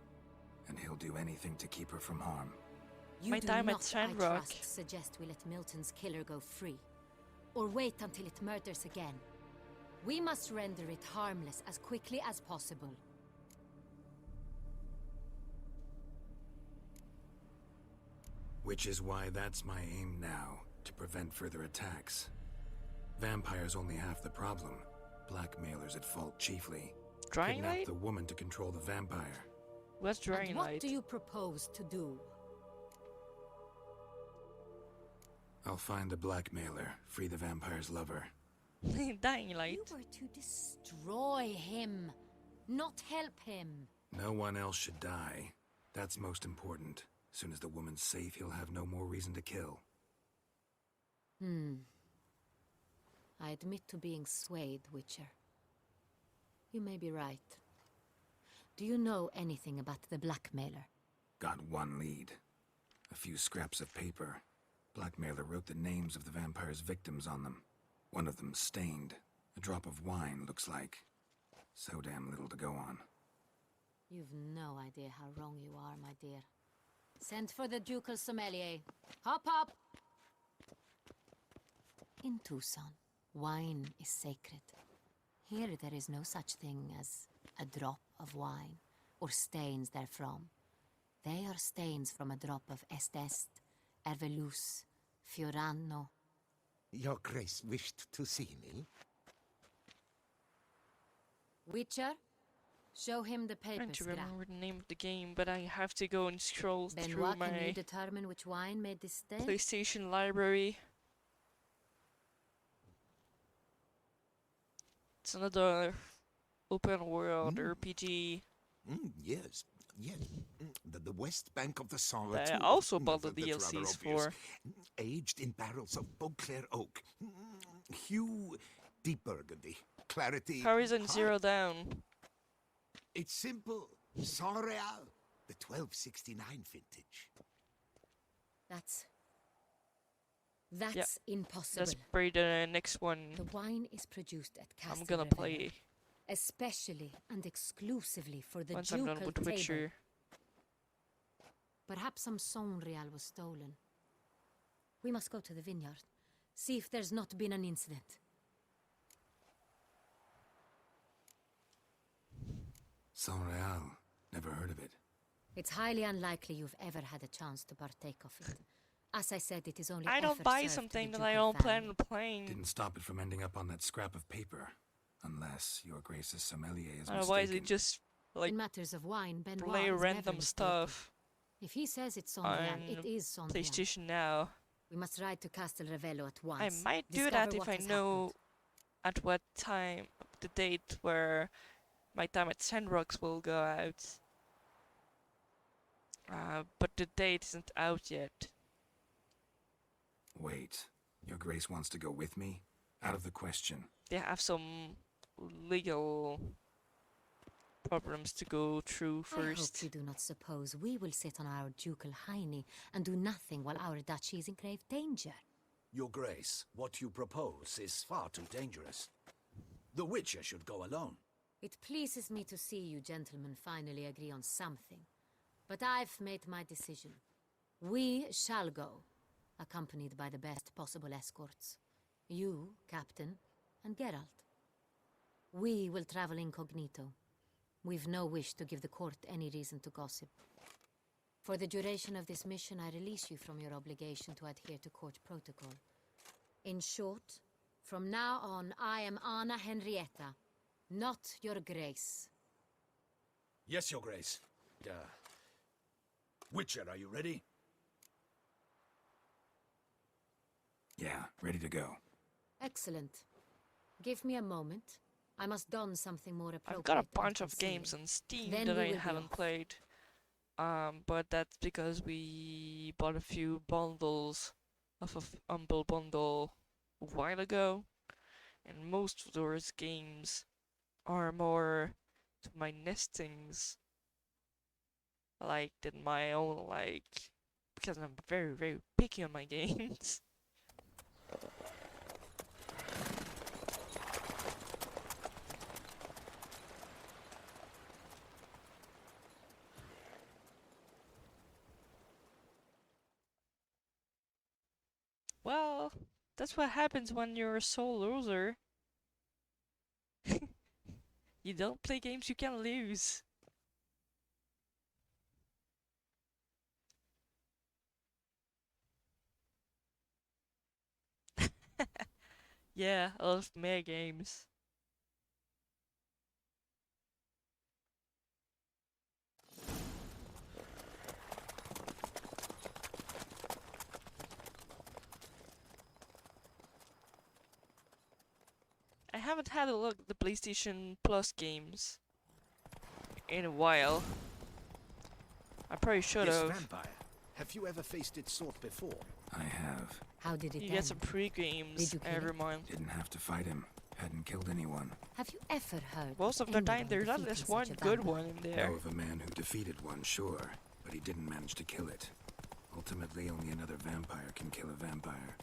and he'll do anything to keep her from harm. You My do time at not, I Sandrock. trust, suggest we let Milton's killer go free. Or wait until it murders again. We must render it harmless as quickly as possible. Which is why that's my aim now, to prevent further attacks. Vampires only half the problem. Blackmailers at fault chiefly. Drying Kidnap light? the woman to control the vampire. What's drying And what light? do you propose to do? I'll find the blackmailer, free the vampire's lover. Dying light. You were to destroy him, not help him. No one else should die. That's most important. As soon as the woman's safe, he'll have no more reason to kill. I admit to being swayed, Witcher. You may be right. Do you know anything about the blackmailer? Got one lead. A few scraps of paper. Blackmailer wrote the names of the vampire's victims on them. One of them stained. A drop of wine, looks like. So damn little to go on. You've no idea how wrong you are, my dear. Send for the ducal sommelier. Hop, hop! In Tucson, wine is sacred. Here there is no such thing as a drop of wine, or stains therefrom. They are stains from a drop of Est, Ervelus, Fiorano. Your Grace wished to see me? Witcher, show him the I'm paper trying to scrap. remember the name of the game, but I have to go and scroll through Benoit, can you my determine which wine made this stain? PlayStation library. It's another open world RPG. Yes, yes. The west bank of the Saône. That I too. also bought the That's rather DLCs obvious. for. Aged in barrels of Beauclair oak. Hue, deep burgundy. Clarity. Horizon high. Zero Dawn. It's simple. Saint Real, the 1269 vintage. That's impossible. Let's play the next one. The wine is produced at Castle I'm gonna Revello, play especially and exclusively for the once I'm ducal done with table. Witcher. Perhaps some Sonreal was stolen. We must go to the vineyard, see if there's not been an incident. Saint Real. Never heard of it. It's highly unlikely you've ever had a chance to partake of it. As I said, it is only I don't offered buy served to something the that I ducal don't plan family. on playing. Didn't stop it from ending up on that scrap of paper. Unless your Grace's sommelier is Otherwise, mistaken. it just like In matters of wine, Benoit play is never random mistaken. stuff If he says it's on Sonreal, it is Sonreal. PlayStation Now. We must ride to Castel Revello at once. I might do discover that if what I has know at what time, the date where my time at Sandrocks will go out. But the date isn't out yet. Wait. Your Grace wants to go with me? Out of the question. They have some legal problems to go through I hope first. you do not suppose we will sit on our ducal hiney and do nothing while our duchy is in grave danger. Your Grace, what you propose is far too dangerous. The Witcher should go alone. It pleases me to see you gentlemen finally agree on something. But I've made my decision. We shall go, accompanied by the best possible escorts. You, Captain, and Geralt. We will travel incognito. We've no wish to give the court any reason to gossip. For the duration of this mission, I release you from your obligation to adhere to court protocol. In short, from now on, I am Anna Henrietta, not your Grace. Yes, Your Grace. Witcher, are you ready? Yeah, ready to go. Excellent. Give me a moment. I must don something more appropriate. I've got a and bunch of concealing. games on Steam Then that we I will be haven't off. played. But that's because we bought a few bundles of a Humble Bundle a while ago. And most of those games are more to my nestings like than my own like, because I'm very, very picky on my games. Well, that's what happens when you're a sole loser. You don't play games you can lose. Yeah, I love mega games. I haven't had a look at the PlayStation Plus games in a while. I probably should Yes, have. vampire. Have you ever faced its sort before? I have. How did it You end? get some pre-games Did you kill every it? month. Didn't have to fight him. Hadn't killed anyone. Have you ever heard Most of the anyone time, there's at defeating least such one a good vampire? one in there. Know of a man who defeated one, sure, but he didn't manage to kill it. Ultimately, only another vampire can kill a vampire.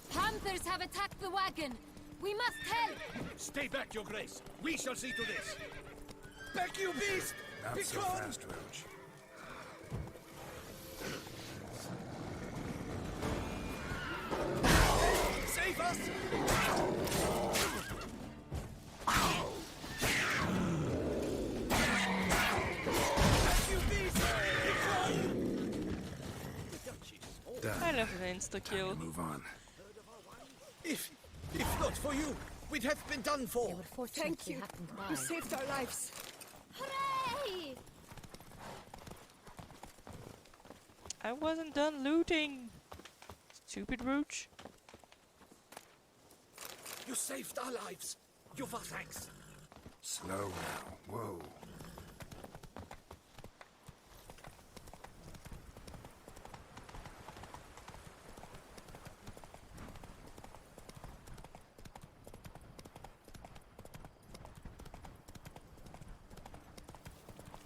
Panthers have attacked the wagon! We must help! Stay back, Your Grace. We shall see to this. Back, you beast! Not Be so gone! fast, Roach. Save us! I love an insta-kill. Move on. If not for you, we'd have been done for. They were fortunately happened by. You saved our lives. Hooray! I wasn't done looting. Stupid roach. You saved our lives. You for thanks. Slow now. Whoa.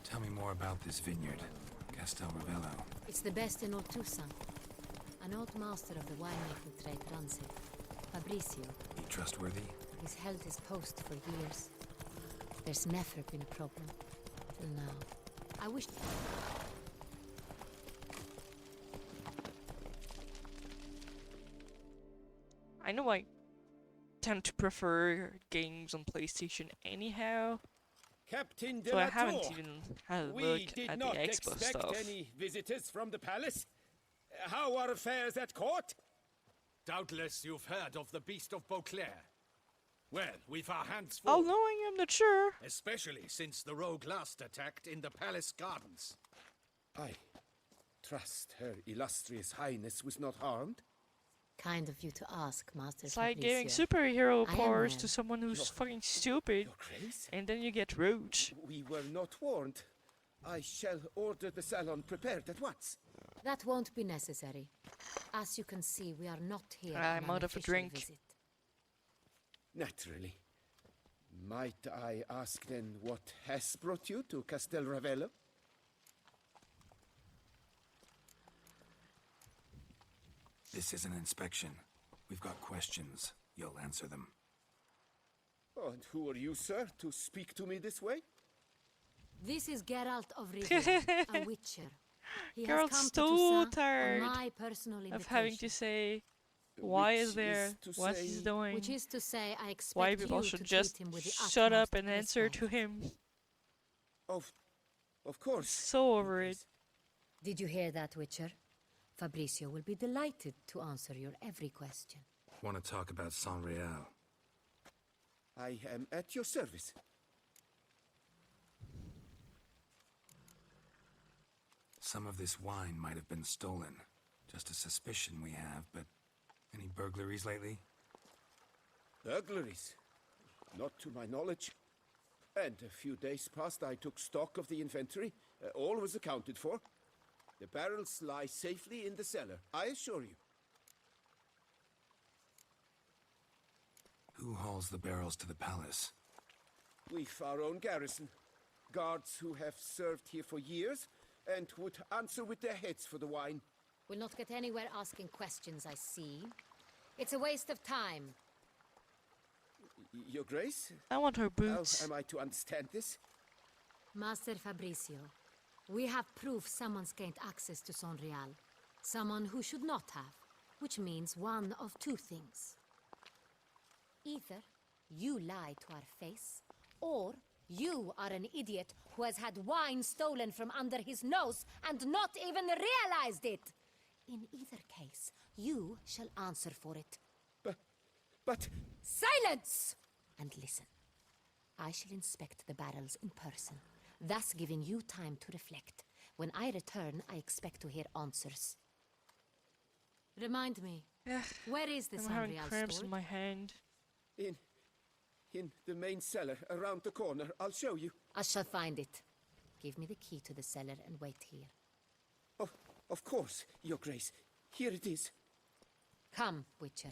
Tell me more about this vineyard, Castel Ravello. It's the best in Oltusa. An old master of the winemaking trade runs it. Fabrizio. He trustworthy? He's held his post for years. There's never been a problem. Till now. I wish... I know I tend to prefer games on PlayStation anyhow. Captain de So I la haven't Tour, even had a we look did at the not Expo expect stuff. any visitors from the palace. How are affairs at court? Doubtless you've heard of the Beast of Beauclair. Well, we've our hands Oh, full. knowing I'm not sure. Especially since the rogue last attacked in the palace gardens. I trust Her Illustrious Highness was not harmed. Kind of you to ask, Master It's like Fabrizio. giving superhero I am powers well. to someone who's Your- fucking stupid, Grace? and then you get roach. We were not warned. I shall order the salon prepared at once. That won't be necessary. As you can see, we are not here I'm on an out of a official drink. visit. Naturally. Might I ask then what has brought you to Castel Ravello? This is an inspection. We've got questions. You'll answer them. Oh, and who are you, sir, to speak to me this way? This is Geralt of Rivia, a witcher. He has Geralt's come to so Toussaint tired on my personal invitation. of having to say why Which is there, is to what say- he's doing, Which is to say, I expect why you people to should treat just him with the shut up utmost and answer respect. to him. Of course. So over it. Did you hear that, Witcher? Fabrizio will be delighted to answer your every question. Want to talk about San Real? I am at your service. Some of this wine might have been stolen. Just a suspicion we have, but any burglaries lately? Burglaries? Not to my knowledge. And a few days past I took stock of the inventory. All was accounted for. The barrels lie safely in the cellar, I assure you. Who hauls the barrels to the palace? We've our own garrison. Guards who have served here for years, and would answer with their heads for the wine. We'll not get anywhere asking questions, I see. It's a waste of time. Your Grace? I want her boots. How am I to understand this? Master Fabricio, we have proof someone's gained access to Son Real. Someone who should not have, which means one of two things. Either you lie to our face, or you are an idiot who has had wine stolen from under his nose and not even realized it. In either case, you shall answer for it. But... Silence! And listen. I shall inspect the barrels in person, thus giving you time to reflect. When I return, I expect to hear answers. Remind me, where is the I'm San having Real cramps store? in my hand. In the main cellar, around the corner. I'll show you. I shall find it. Give me the key to the cellar and wait here. Oh, of course, Your Grace. Here it is. Come, Witcher.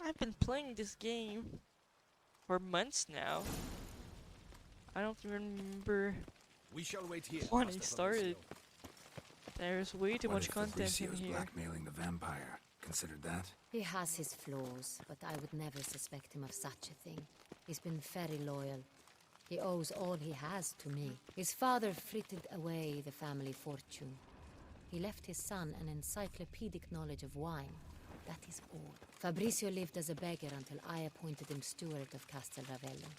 I've been playing this game for months now. I don't remember We shall wait here. when Master it started. Fabricio. There's way too What much if content in Fabricio's here. blackmailing the vampire? Considered that? He has his flaws, but I would never suspect him of such a thing. He's been very loyal. He owes all he has to me. His father frittered away the family fortune. He left his son an encyclopedic knowledge of wine. That is all. Fabricio lived as a beggar until I appointed him steward of Castel Ravello.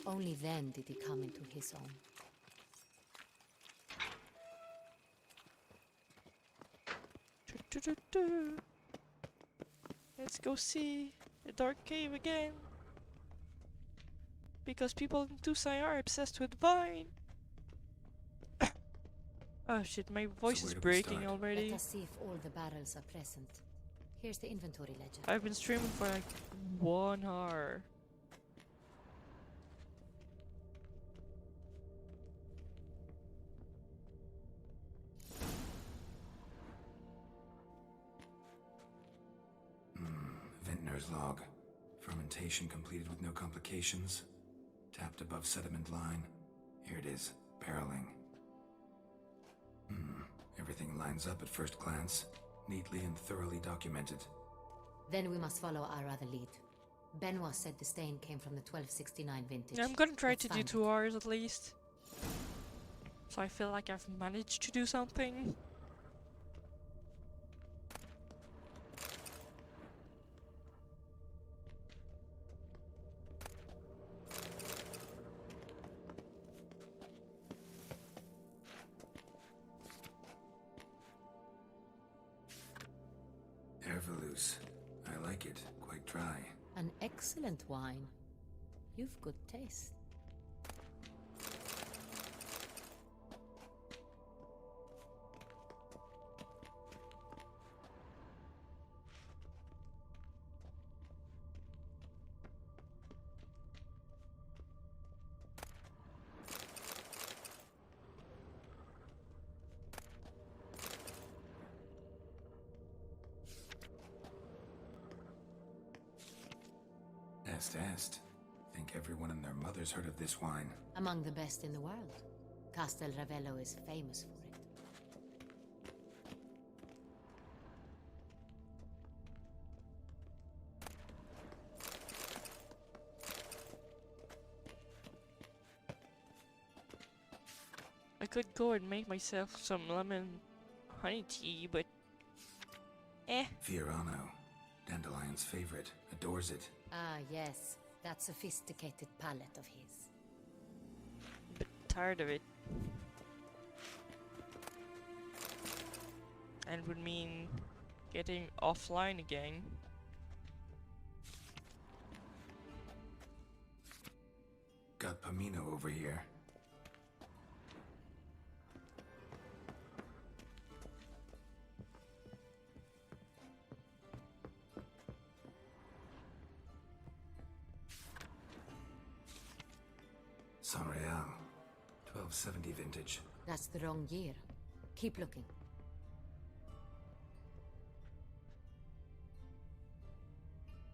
Only then did he come into his own. Let's go see the dark cave again. Because people in Tucson are obsessed with wine. Oh shit, my voice is breaking already. Let us see if all the barrels are present. Here's the inventory ledger. I've been streaming for like 1 hour. Vintner's log. Fermentation completed with no complications. Tapped above sediment line. Here it is. Barreling. Everything lines up at first glance. Neatly and thoroughly documented. Then we must follow our other lead. Benoit said the stain came from the 1269 vintage. Yeah, I'm gonna try Let's to do find 2 it. hours at least. So I feel like I've managed to do something. Ervelous. I like it. Quite dry. An excellent wine. You've good taste. Est. Think everyone and their mother's heard of this wine. Among the best in the world. Castel Ravello is famous for it. I could go and make myself some lemon honey tea, but Fiorano. Dandelion's favorite. Adores it. Ah, yes. That sophisticated palate of his. Bit tired of it. And would mean getting offline again. Got Pomino over here. San Real. 1270 vintage. That's the wrong year. Keep looking.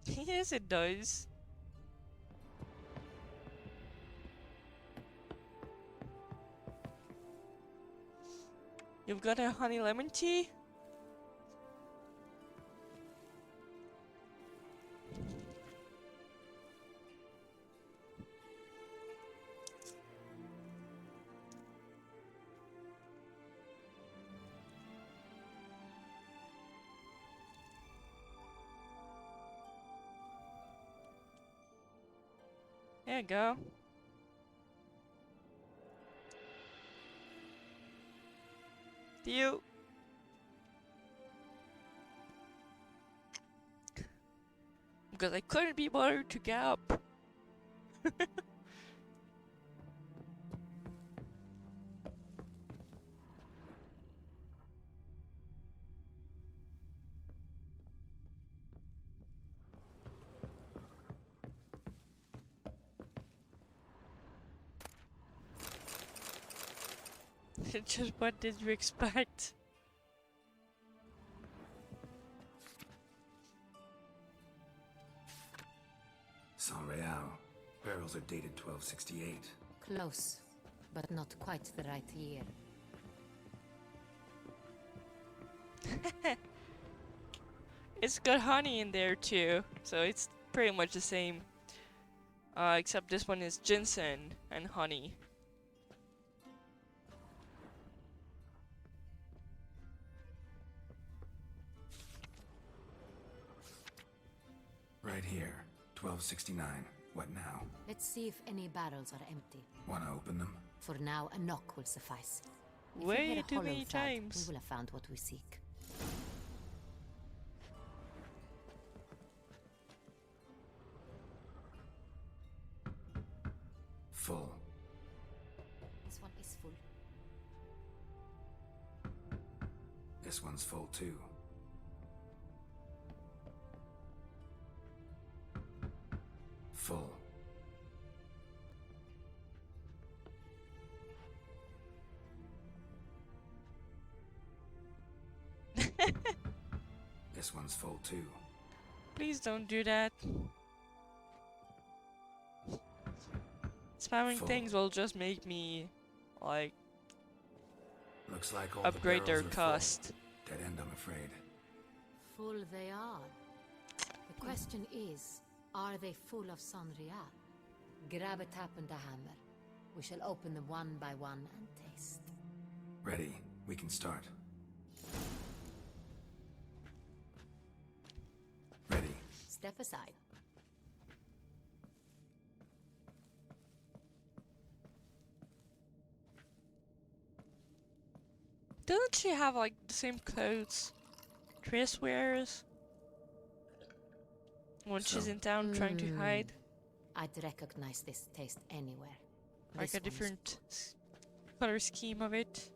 Yes, it does. You've got a honey lemon tea? There you go. You. Because I couldn't be bothered to get up. Just what did you expect? San Real. Barrels are dated 1268. Close, but not quite the right year. It's got honey in there too, so it's pretty much the same. Except this one is ginseng and honey. Right here. 1269. What now? Let's see if any barrels are empty. Wanna open them? For now, a knock will suffice. If we Way hear a too hollow many thud, times. we will have found what we seek. Full. This one is full. This one's full too. Full. This one's full too. Please don't do that. Spamming Full. things will just make me, like, Looks like all upgrade the their barrels are cost. full. Dead end, I'm afraid. Full they are. The question is, are they full of Sanrial? Grab a tap and a hammer. We shall open them one by one and taste. Ready. We can start. Ready. Step aside. Doesn't she have like the same clothes Triss wears when she's in town trying to hide? I'd recognize this taste anywhere. Like This a one's different color scheme of it.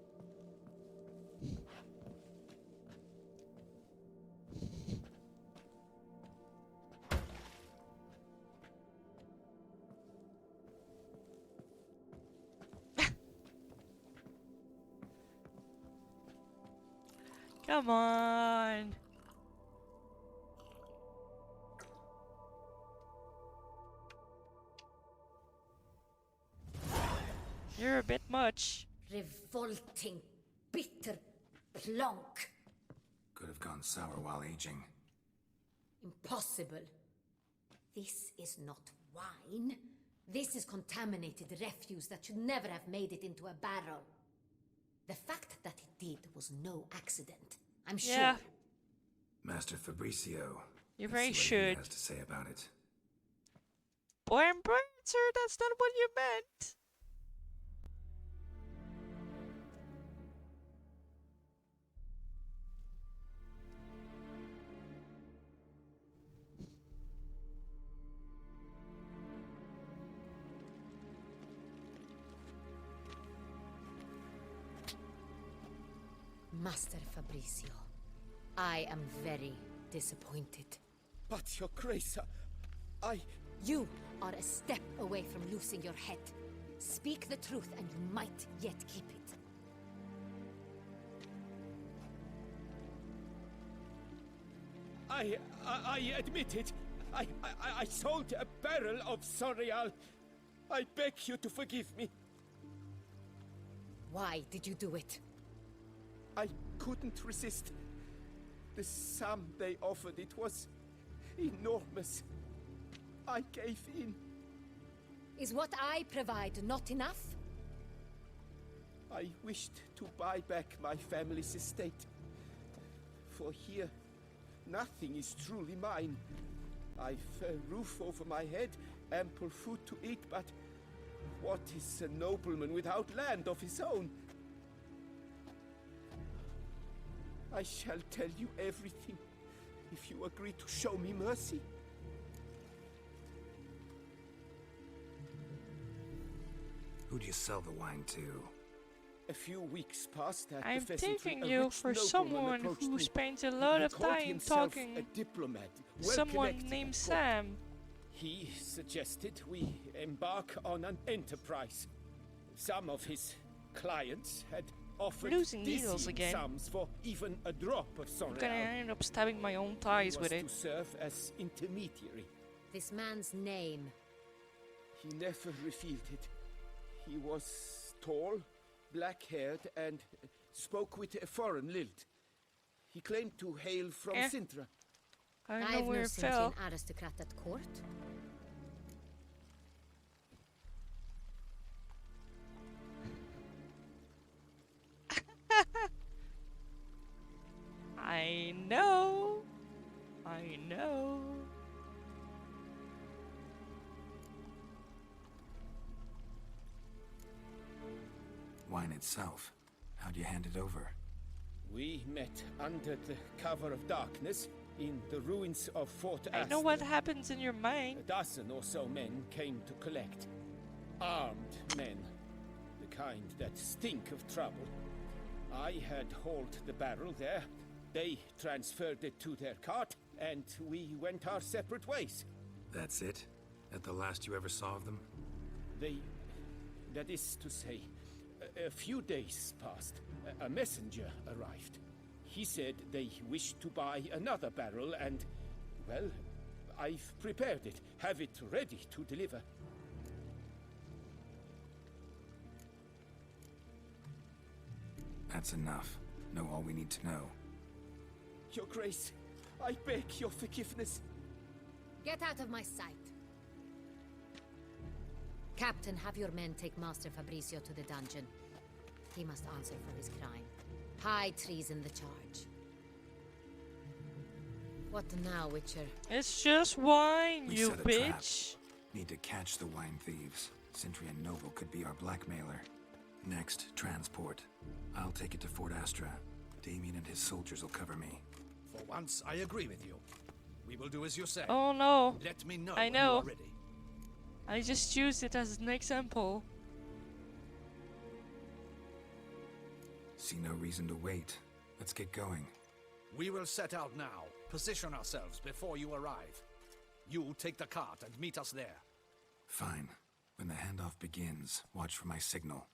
Come on. You're a bit much. revolting, bitter plonk. Could have gone sour while aging. Impossible. This is not wine. This is contaminated refuse that should never have made it into a barrel. The fact that it did was no accident. I'm sure. Yeah. Master Fabricio. You let's very see what he should. has to say about it. Boy, I'm bright, sir. That's not what you meant. Master Fabricio, I am very disappointed. But, Your Grace, I... You are a step away from losing your head. Speak the truth and you might yet keep it. I admit it. I sold a barrel of Sorial. I beg you to forgive me. Why did you do it? I couldn't resist. The sum they offered, it was enormous. I gave in. Is what I provide not enough? I wished to buy back my family's estate. For here, nothing is truly mine. I've a roof over my head, ample food to eat, but what is a nobleman without land of his own? I shall tell you everything, if you agree to show me mercy. Who'd you sell the wine to? A few weeks past at I'm the pheasantry, taking a you rich for nobleman someone approached who me. spends a lot He of called time himself talking. a diplomat, Someone well-connected named at Sam. court. He suggested we embark on an enterprise. Some of his clients had offered Losing needles dizzying again. sums for even a drop of I'm gonna Sonreal. end up stabbing my own thighs with He it. was to serve as intermediary. This man's name. He never revealed it. He was tall, black-haired, and spoke with a foreign lilt. He claimed to hail from Sintra. I don't I've know where no it fell. Sintian aristocrat at court. I know. I know. Wine itself. How'd you hand it over? We met under the cover of darkness in the ruins of Fort I know Astor. what happens in your mind. A dozen or so men came to collect. Armed men. The kind that stink of trouble. I had hauled the barrel there. They transferred it to their cart, and we went our separate ways. That's it? At the last you ever saw of them? That is to say, a few days passed. A messenger arrived. He said they wished to buy another barrel and, well, I've prepared it. Have it ready to deliver. That's enough. Know all we need to know. Your Grace, I beg your forgiveness. Get out of my sight. Captain, have your men take Master Fabrizio to the dungeon. He must answer for his crime. High treason the charge. What now, Witcher? It's just wine, We you set a trap. bitch. Need to catch the wine thieves. Sintry and Noble could be our blackmailer. Next, transport. I'll take it to Fort Astra. Damien and his soldiers will cover me. For once, I agree with you. We will do as you say. Oh no. Let me know I when know. you are ready. I just used it as an example. See no reason to wait. Let's get going. We will set out now. Position ourselves before you arrive. You take the cart and meet us there. Fine. When the handoff begins, watch for my signal.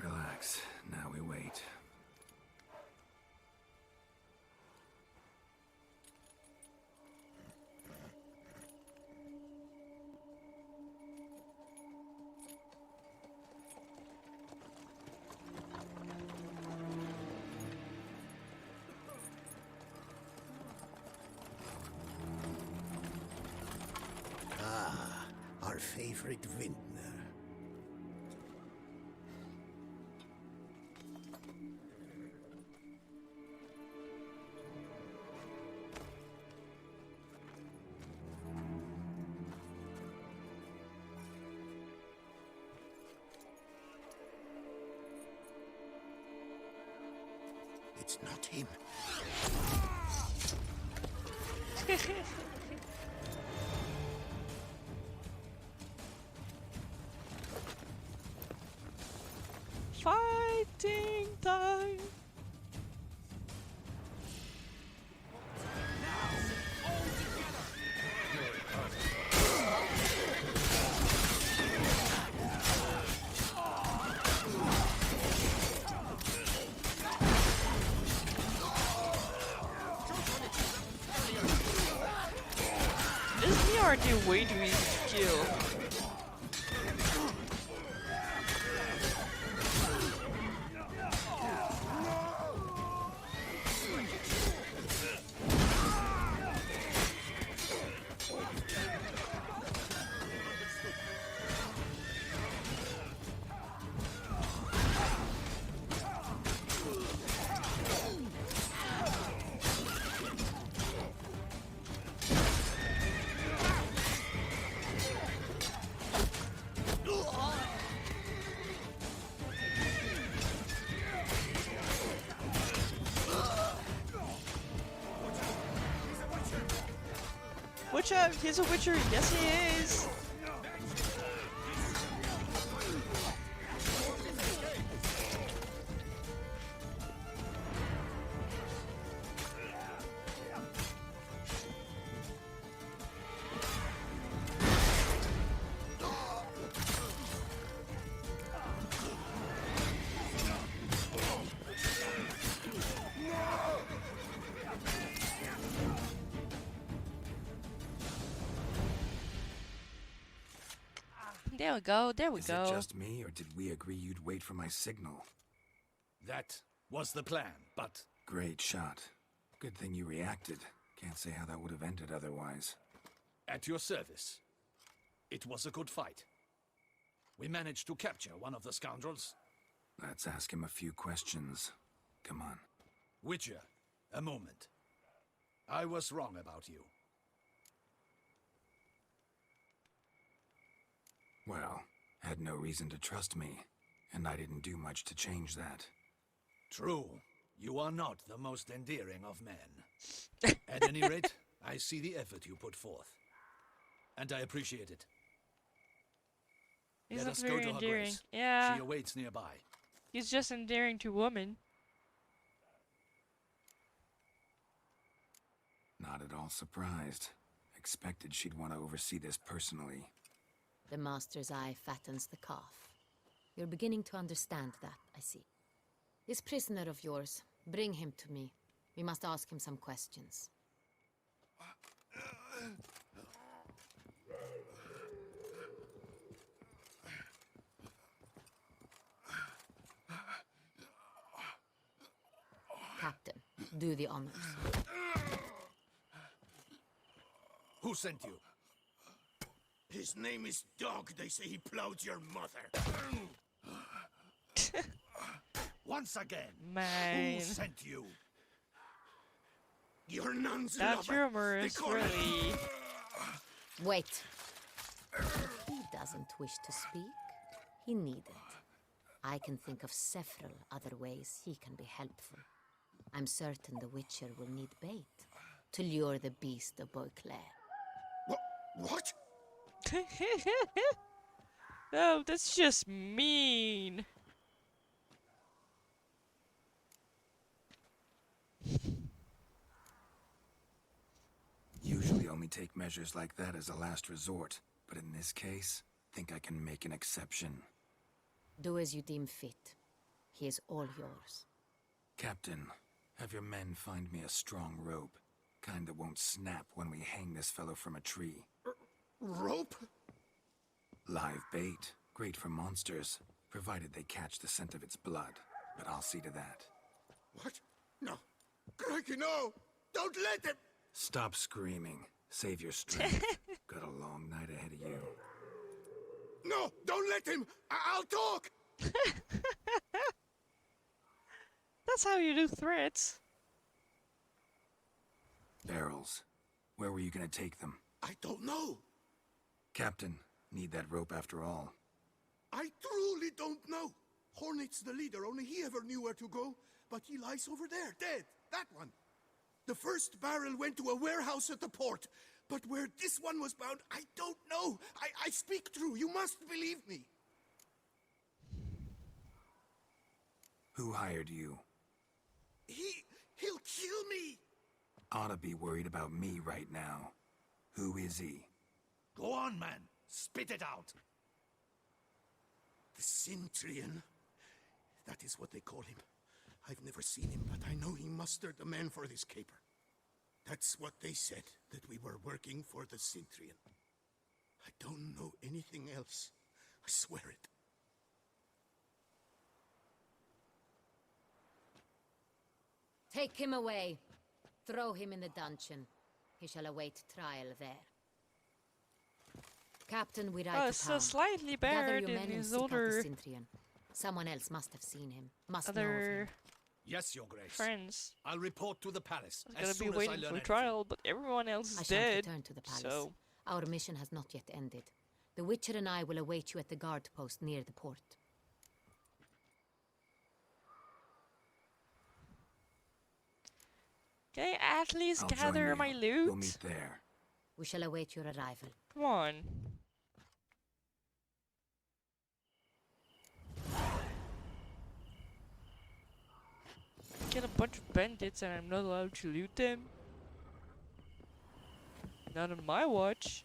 Relax. Now we wait. Ah, our favorite vintner. It's not him. Fighting time! This DRD way too easy to kill. Witcher, he's a Witcher, yes he is! There we go, there we go. Is it just me, or did we agree you'd wait for my signal? That was the plan, but... Great shot. Good thing you reacted. Can't say how that would have ended otherwise. At your service. It was a good fight. We managed to capture one of the scoundrels. Let's ask him a few questions. Come on. Witcher, a moment. I was wrong about you. Well, had no reason to trust me, and I didn't do much to change that. True. You are not the most endearing of men. At any rate, I see the effort you put forth. And I appreciate it. He's Let not us go very to her endearing. grace. Yeah. She awaits nearby. He's just endearing to women. Not at all surprised. Expected she'd want to oversee this personally. The master's eye fattens the calf. You're beginning to understand that, I see. This prisoner of yours, bring him to me. We must ask him some questions. Captain, do the honors. Who sent you? His name is Dog. They say he plowed your mother. Once again, Man. who sent you? Your nun's That lover. rumor They is call him- really... Wait. If he doesn't wish to speak, he needn't. I can think of several other ways he can be helpful. I'm certain the Witcher will need bait to lure the beast of Beauclair. What? No, that's just mean. Usually only take measures like that as a last resort, but in this case, think I can make an exception. Do as you deem fit. He is all yours. Captain, have your men find me a strong rope. Kind that won't snap when we hang this fellow from a tree. Rope? Live bait. Great for monsters, provided they catch the scent of its blood. But I'll see to that. What? No. Crikey, no! Don't let him! Stop screaming. Save your strength. Got a long night ahead of you. No! Don't let him! I'll talk! That's how you do threats. Barrels. Where were you gonna take them? I don't know. Captain, need that rope after all. I truly don't know. Hornet's the leader. Only he ever knew where to go. but he lies over there, dead. That one. The first barrel went to a warehouse at the port, but where this one was bound, I don't know. I speak true. You must believe me. Who hired you? He'll kill me. Ought to be worried about me right now. Who is he? Go on, man. Spit it out. The Cintrian. That is what they call him. I've never seen him, but I know he mustered the men for this caper. That's what they said, that we were working for the Cintrian. I don't know anything else. I swear it. Take him away. Throw him in the dungeon. He shall await trial there. Captain, we ride to so town. slightly Gather better your than men and his seek out the older Cintrian. Someone else must have seen him. Must know of other him. Yes, Your Grace. friends. I'll report to the palace I as was soon gonna be as I waiting learn for anything. trial, but everyone else I is shan't dead. return to the palace. So Our mission has not yet ended. The Witcher and I will await you at the guard post near the port. can I at least I'll join gather you. my We'll loot? meet there. We shall await your arrival. Come on. Get a bunch of bandits and I'm not allowed to loot them? Not on my watch.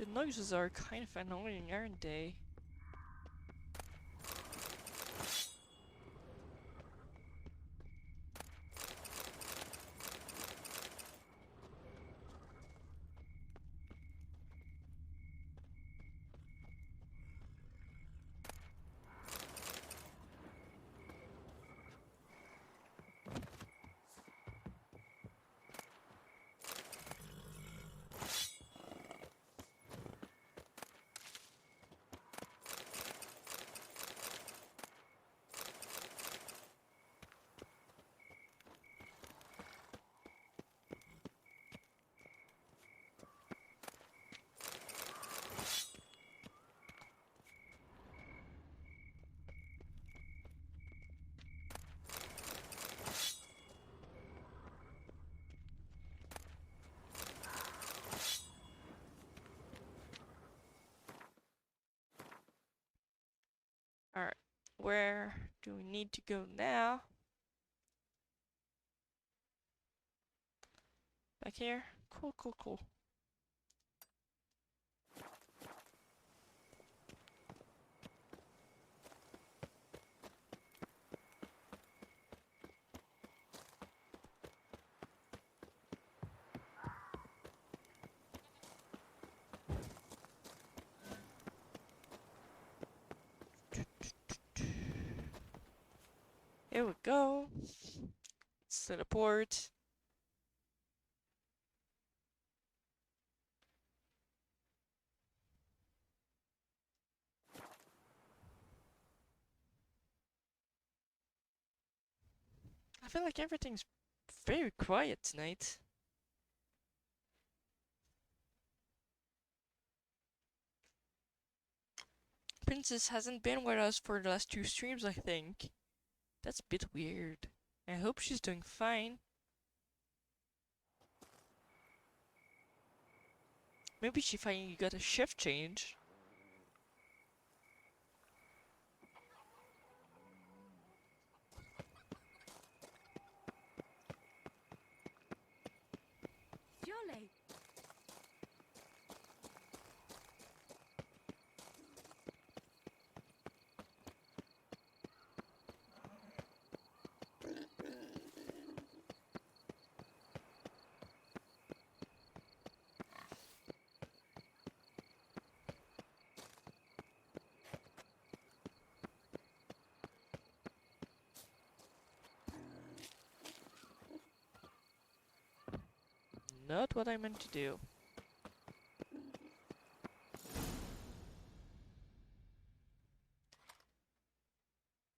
The noises are kind of annoying, aren't they? Alright, where do we need to go now? Back here? Cool, cool, cool. Here we go. Let's teleport. I feel like everything's very quiet tonight. Princess hasn't been with us for the last 2 streams, I think. That's a bit weird. I hope she's doing fine. Maybe she finally got a shift change. Jolly. Not what I meant to do.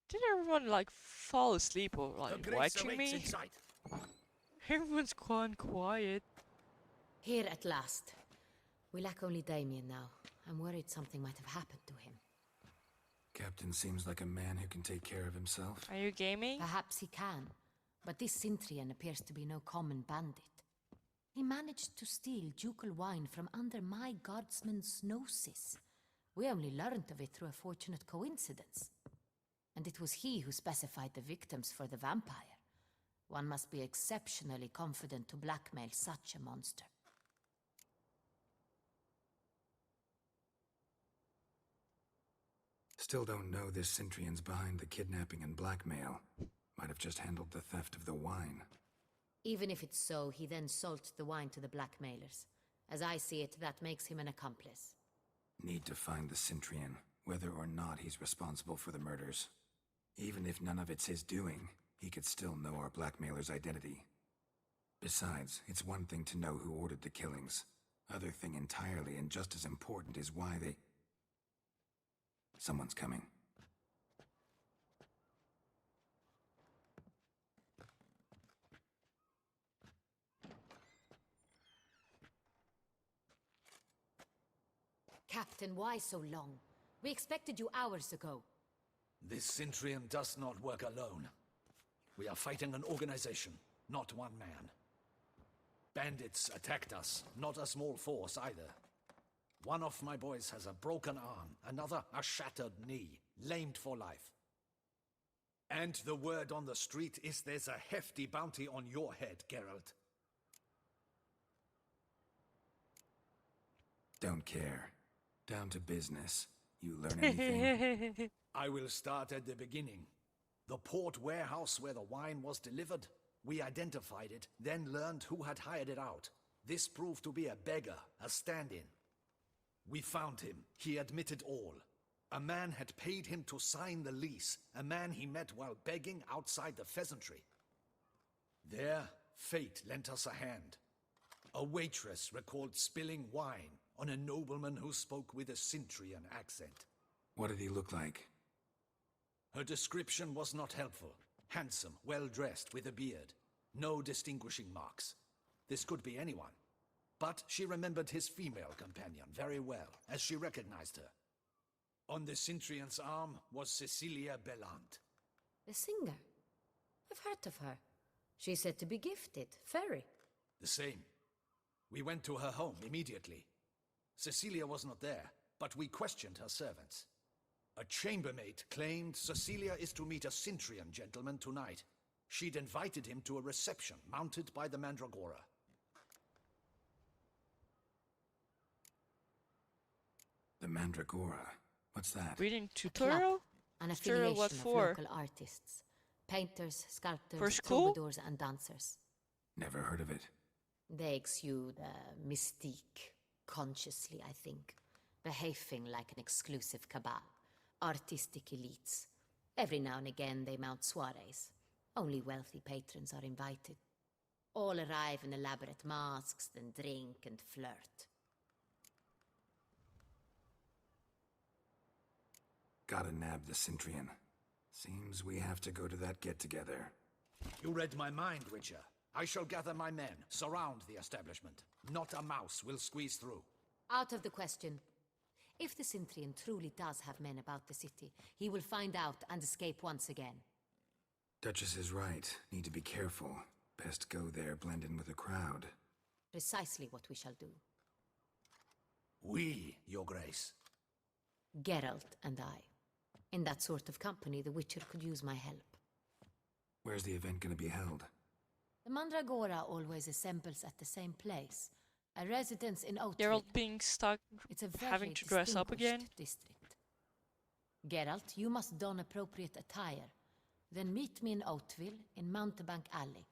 Did everyone like fall asleep or like watching me? Everyone's gone quiet. Here at last. We lack only Damien now. I'm worried something might have happened to him. Captain seems like a man who can take care of himself. Are you gaming? Perhaps he can, but this Cintrian appears to be no common bandit. He managed to steal ducal wine from under my guardsman's noses. We only learned of it through a fortunate coincidence. And it was he who specified the victims for the vampire. One must be exceptionally confident to blackmail such a monster. Still don't know this Cintrian's behind the kidnapping and blackmail. Might have just handled the theft of the wine. Even if it's so, he then sold the wine to the blackmailers. As I see it, that makes him an accomplice. Need to find the Cintrian, whether or not he's responsible for the murders. Even if none of it's his doing, he could still know our blackmailer's identity. Besides, it's one thing to know who ordered the killings. Other thing entirely, and just as important, is why they... Someone's coming. Captain, why so long? We expected you hours ago. This Cintrian does not work alone. We are fighting an organization, not one man. Bandits attacked us, not a small force either. One of my boys has a broken arm, another a shattered knee, lamed for life. And the word on the street is there's a hefty bounty on your head, Geralt. Don't care. Down to business. You learn anything? I will start at the beginning. The port warehouse where the wine was delivered. We identified it, then learned who had hired it out. This proved to be a beggar, a stand-in. We found him. He admitted all. A man had paid him to sign the lease, a man he met while begging outside the pheasantry. There, fate lent us a hand. A waitress recalled spilling wine on a nobleman who spoke with a Cintrian accent. What did he look like? Her description was not helpful. Handsome, well-dressed, with a beard. No distinguishing marks. This could be anyone. But she remembered his female companion very well, as she recognized her. On the Cintrian's arm was Cecilia Bellant. The singer? I've heard of her. She's said to be gifted, fairy. The same. We went to her home immediately. Cecilia was not there, but we questioned her servants. A chambermaid claimed Cecilia is to meet a Cintrian gentleman tonight. She'd invited him to a reception mounted by the Mandragora. The Mandragora? What's that? Reading tutorial? An Tutorial affiliation what of for? local artists. Painters, sculptors, For school? troubadours and dancers. Never heard of it. They exude mystique, consciously, I think. Behaving like an exclusive cabal. Artistic elites. Every now and again they mount soirees. Only wealthy patrons are invited. All arrive in elaborate masks, then drink and flirt. Gotta nab the Cintrian. Seems we have to go to that get-together. You read my mind, Witcher. I shall gather my men, surround the establishment. Not a mouse will squeeze through. Out of the question. If the Cintrian truly does have men about the city, he will find out and escape once again. Duchess is right. Need to be careful. Best go there, blend in with the crowd. Precisely what we shall do. We, Your Grace. Geralt and I. In that sort of company, the Witcher could use my help. Where's the event gonna be held? The Mandragora always assembles at the same place. A residence in Oatville. Geralt being stuck It's a having to dress up again. District. Geralt, you must don appropriate attire. Then meet me in Oatville in Mountebank Alley.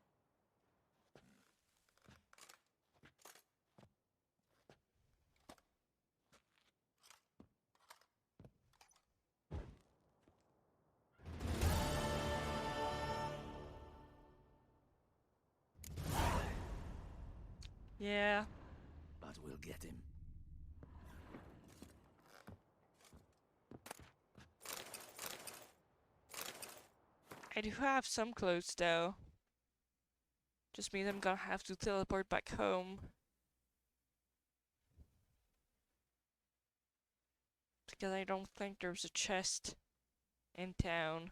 Yeah. But we'll get him. I do have some clothes though. Just means I'm gonna have to teleport back home. Because I don't think there's a chest in town.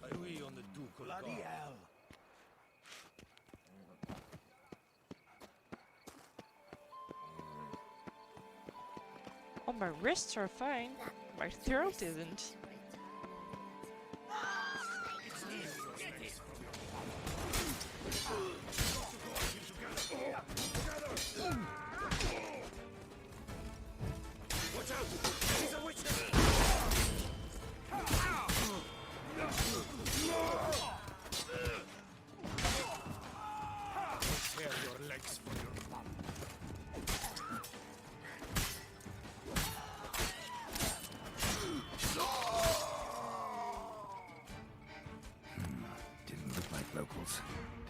Are we on the Ducal Bloody Guard? hell! Oh, my wrists are fine. My throat isn't. Watch out! He's a witcher! Tear your legs for your mum. Didn't look like locals.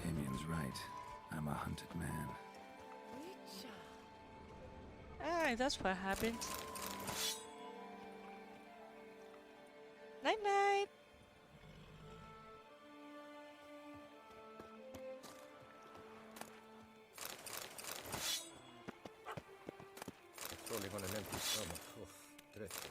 Damien's right. I'm a hunted man. Ah, that's what happened. Night night. Only on an empty stomach. Oh, dreadful.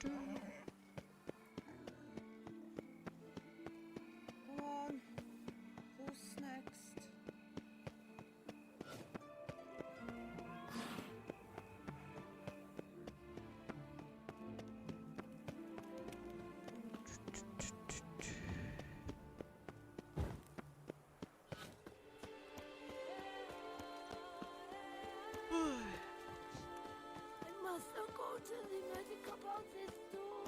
Come on. Who's next? I must not go to the magic about this door.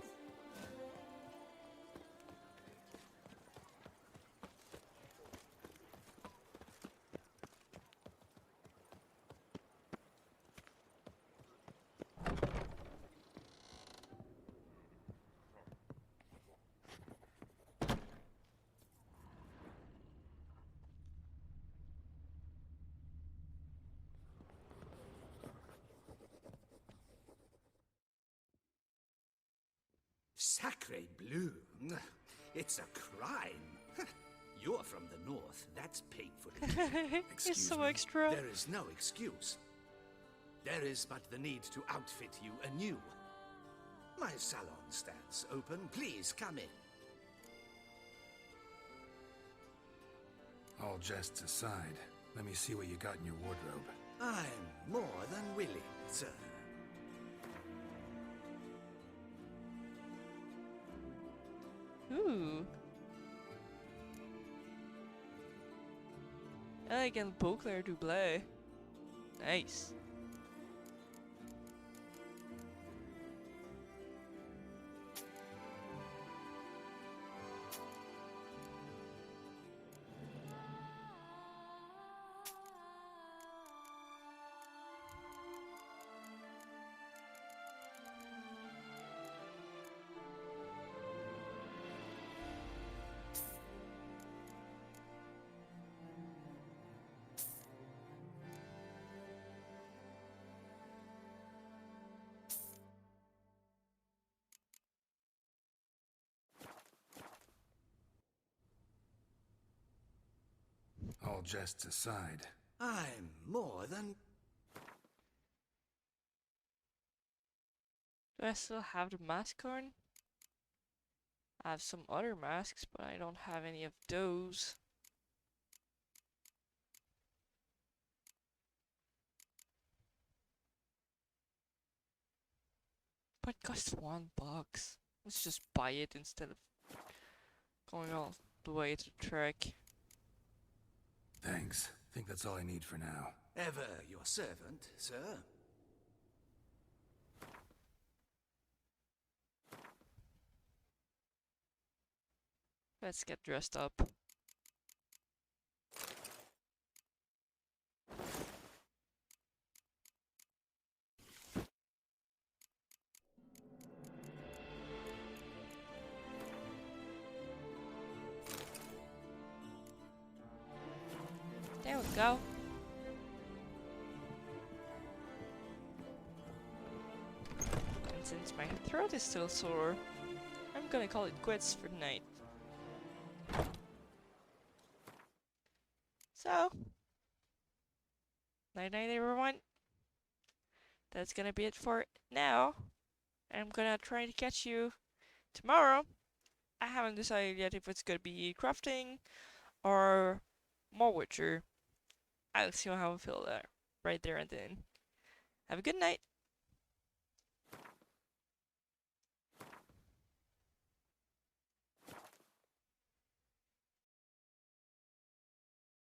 Sacre bleu! It's a crime. You're from the north. That's painful. It's so extra. There is no excuse. There is but the need to outfit you anew. My salon stands open. Please come in. All jests aside, let me see what you got in your wardrobe. I'm more than willing, sir. Ooh. Elegant Beauclair Doublé. Nice. All jests aside, I'm more than... Do I still have the mask on? I have some other masks, but I don't have any of those. But it costs $1. Let's just buy it instead of going all the way to the track. thanks. Think that's all I need for now. Ever your servant, sir. Let's get dressed up. There we go. And since my throat is still sore, I'm gonna call it quits for the night. So, night night everyone. That's gonna be it for now. I'm gonna try to catch you tomorrow. I haven't decided yet if it's gonna be crafting or more Witcher. I'll see how I feel there, right there and then. Have a good night.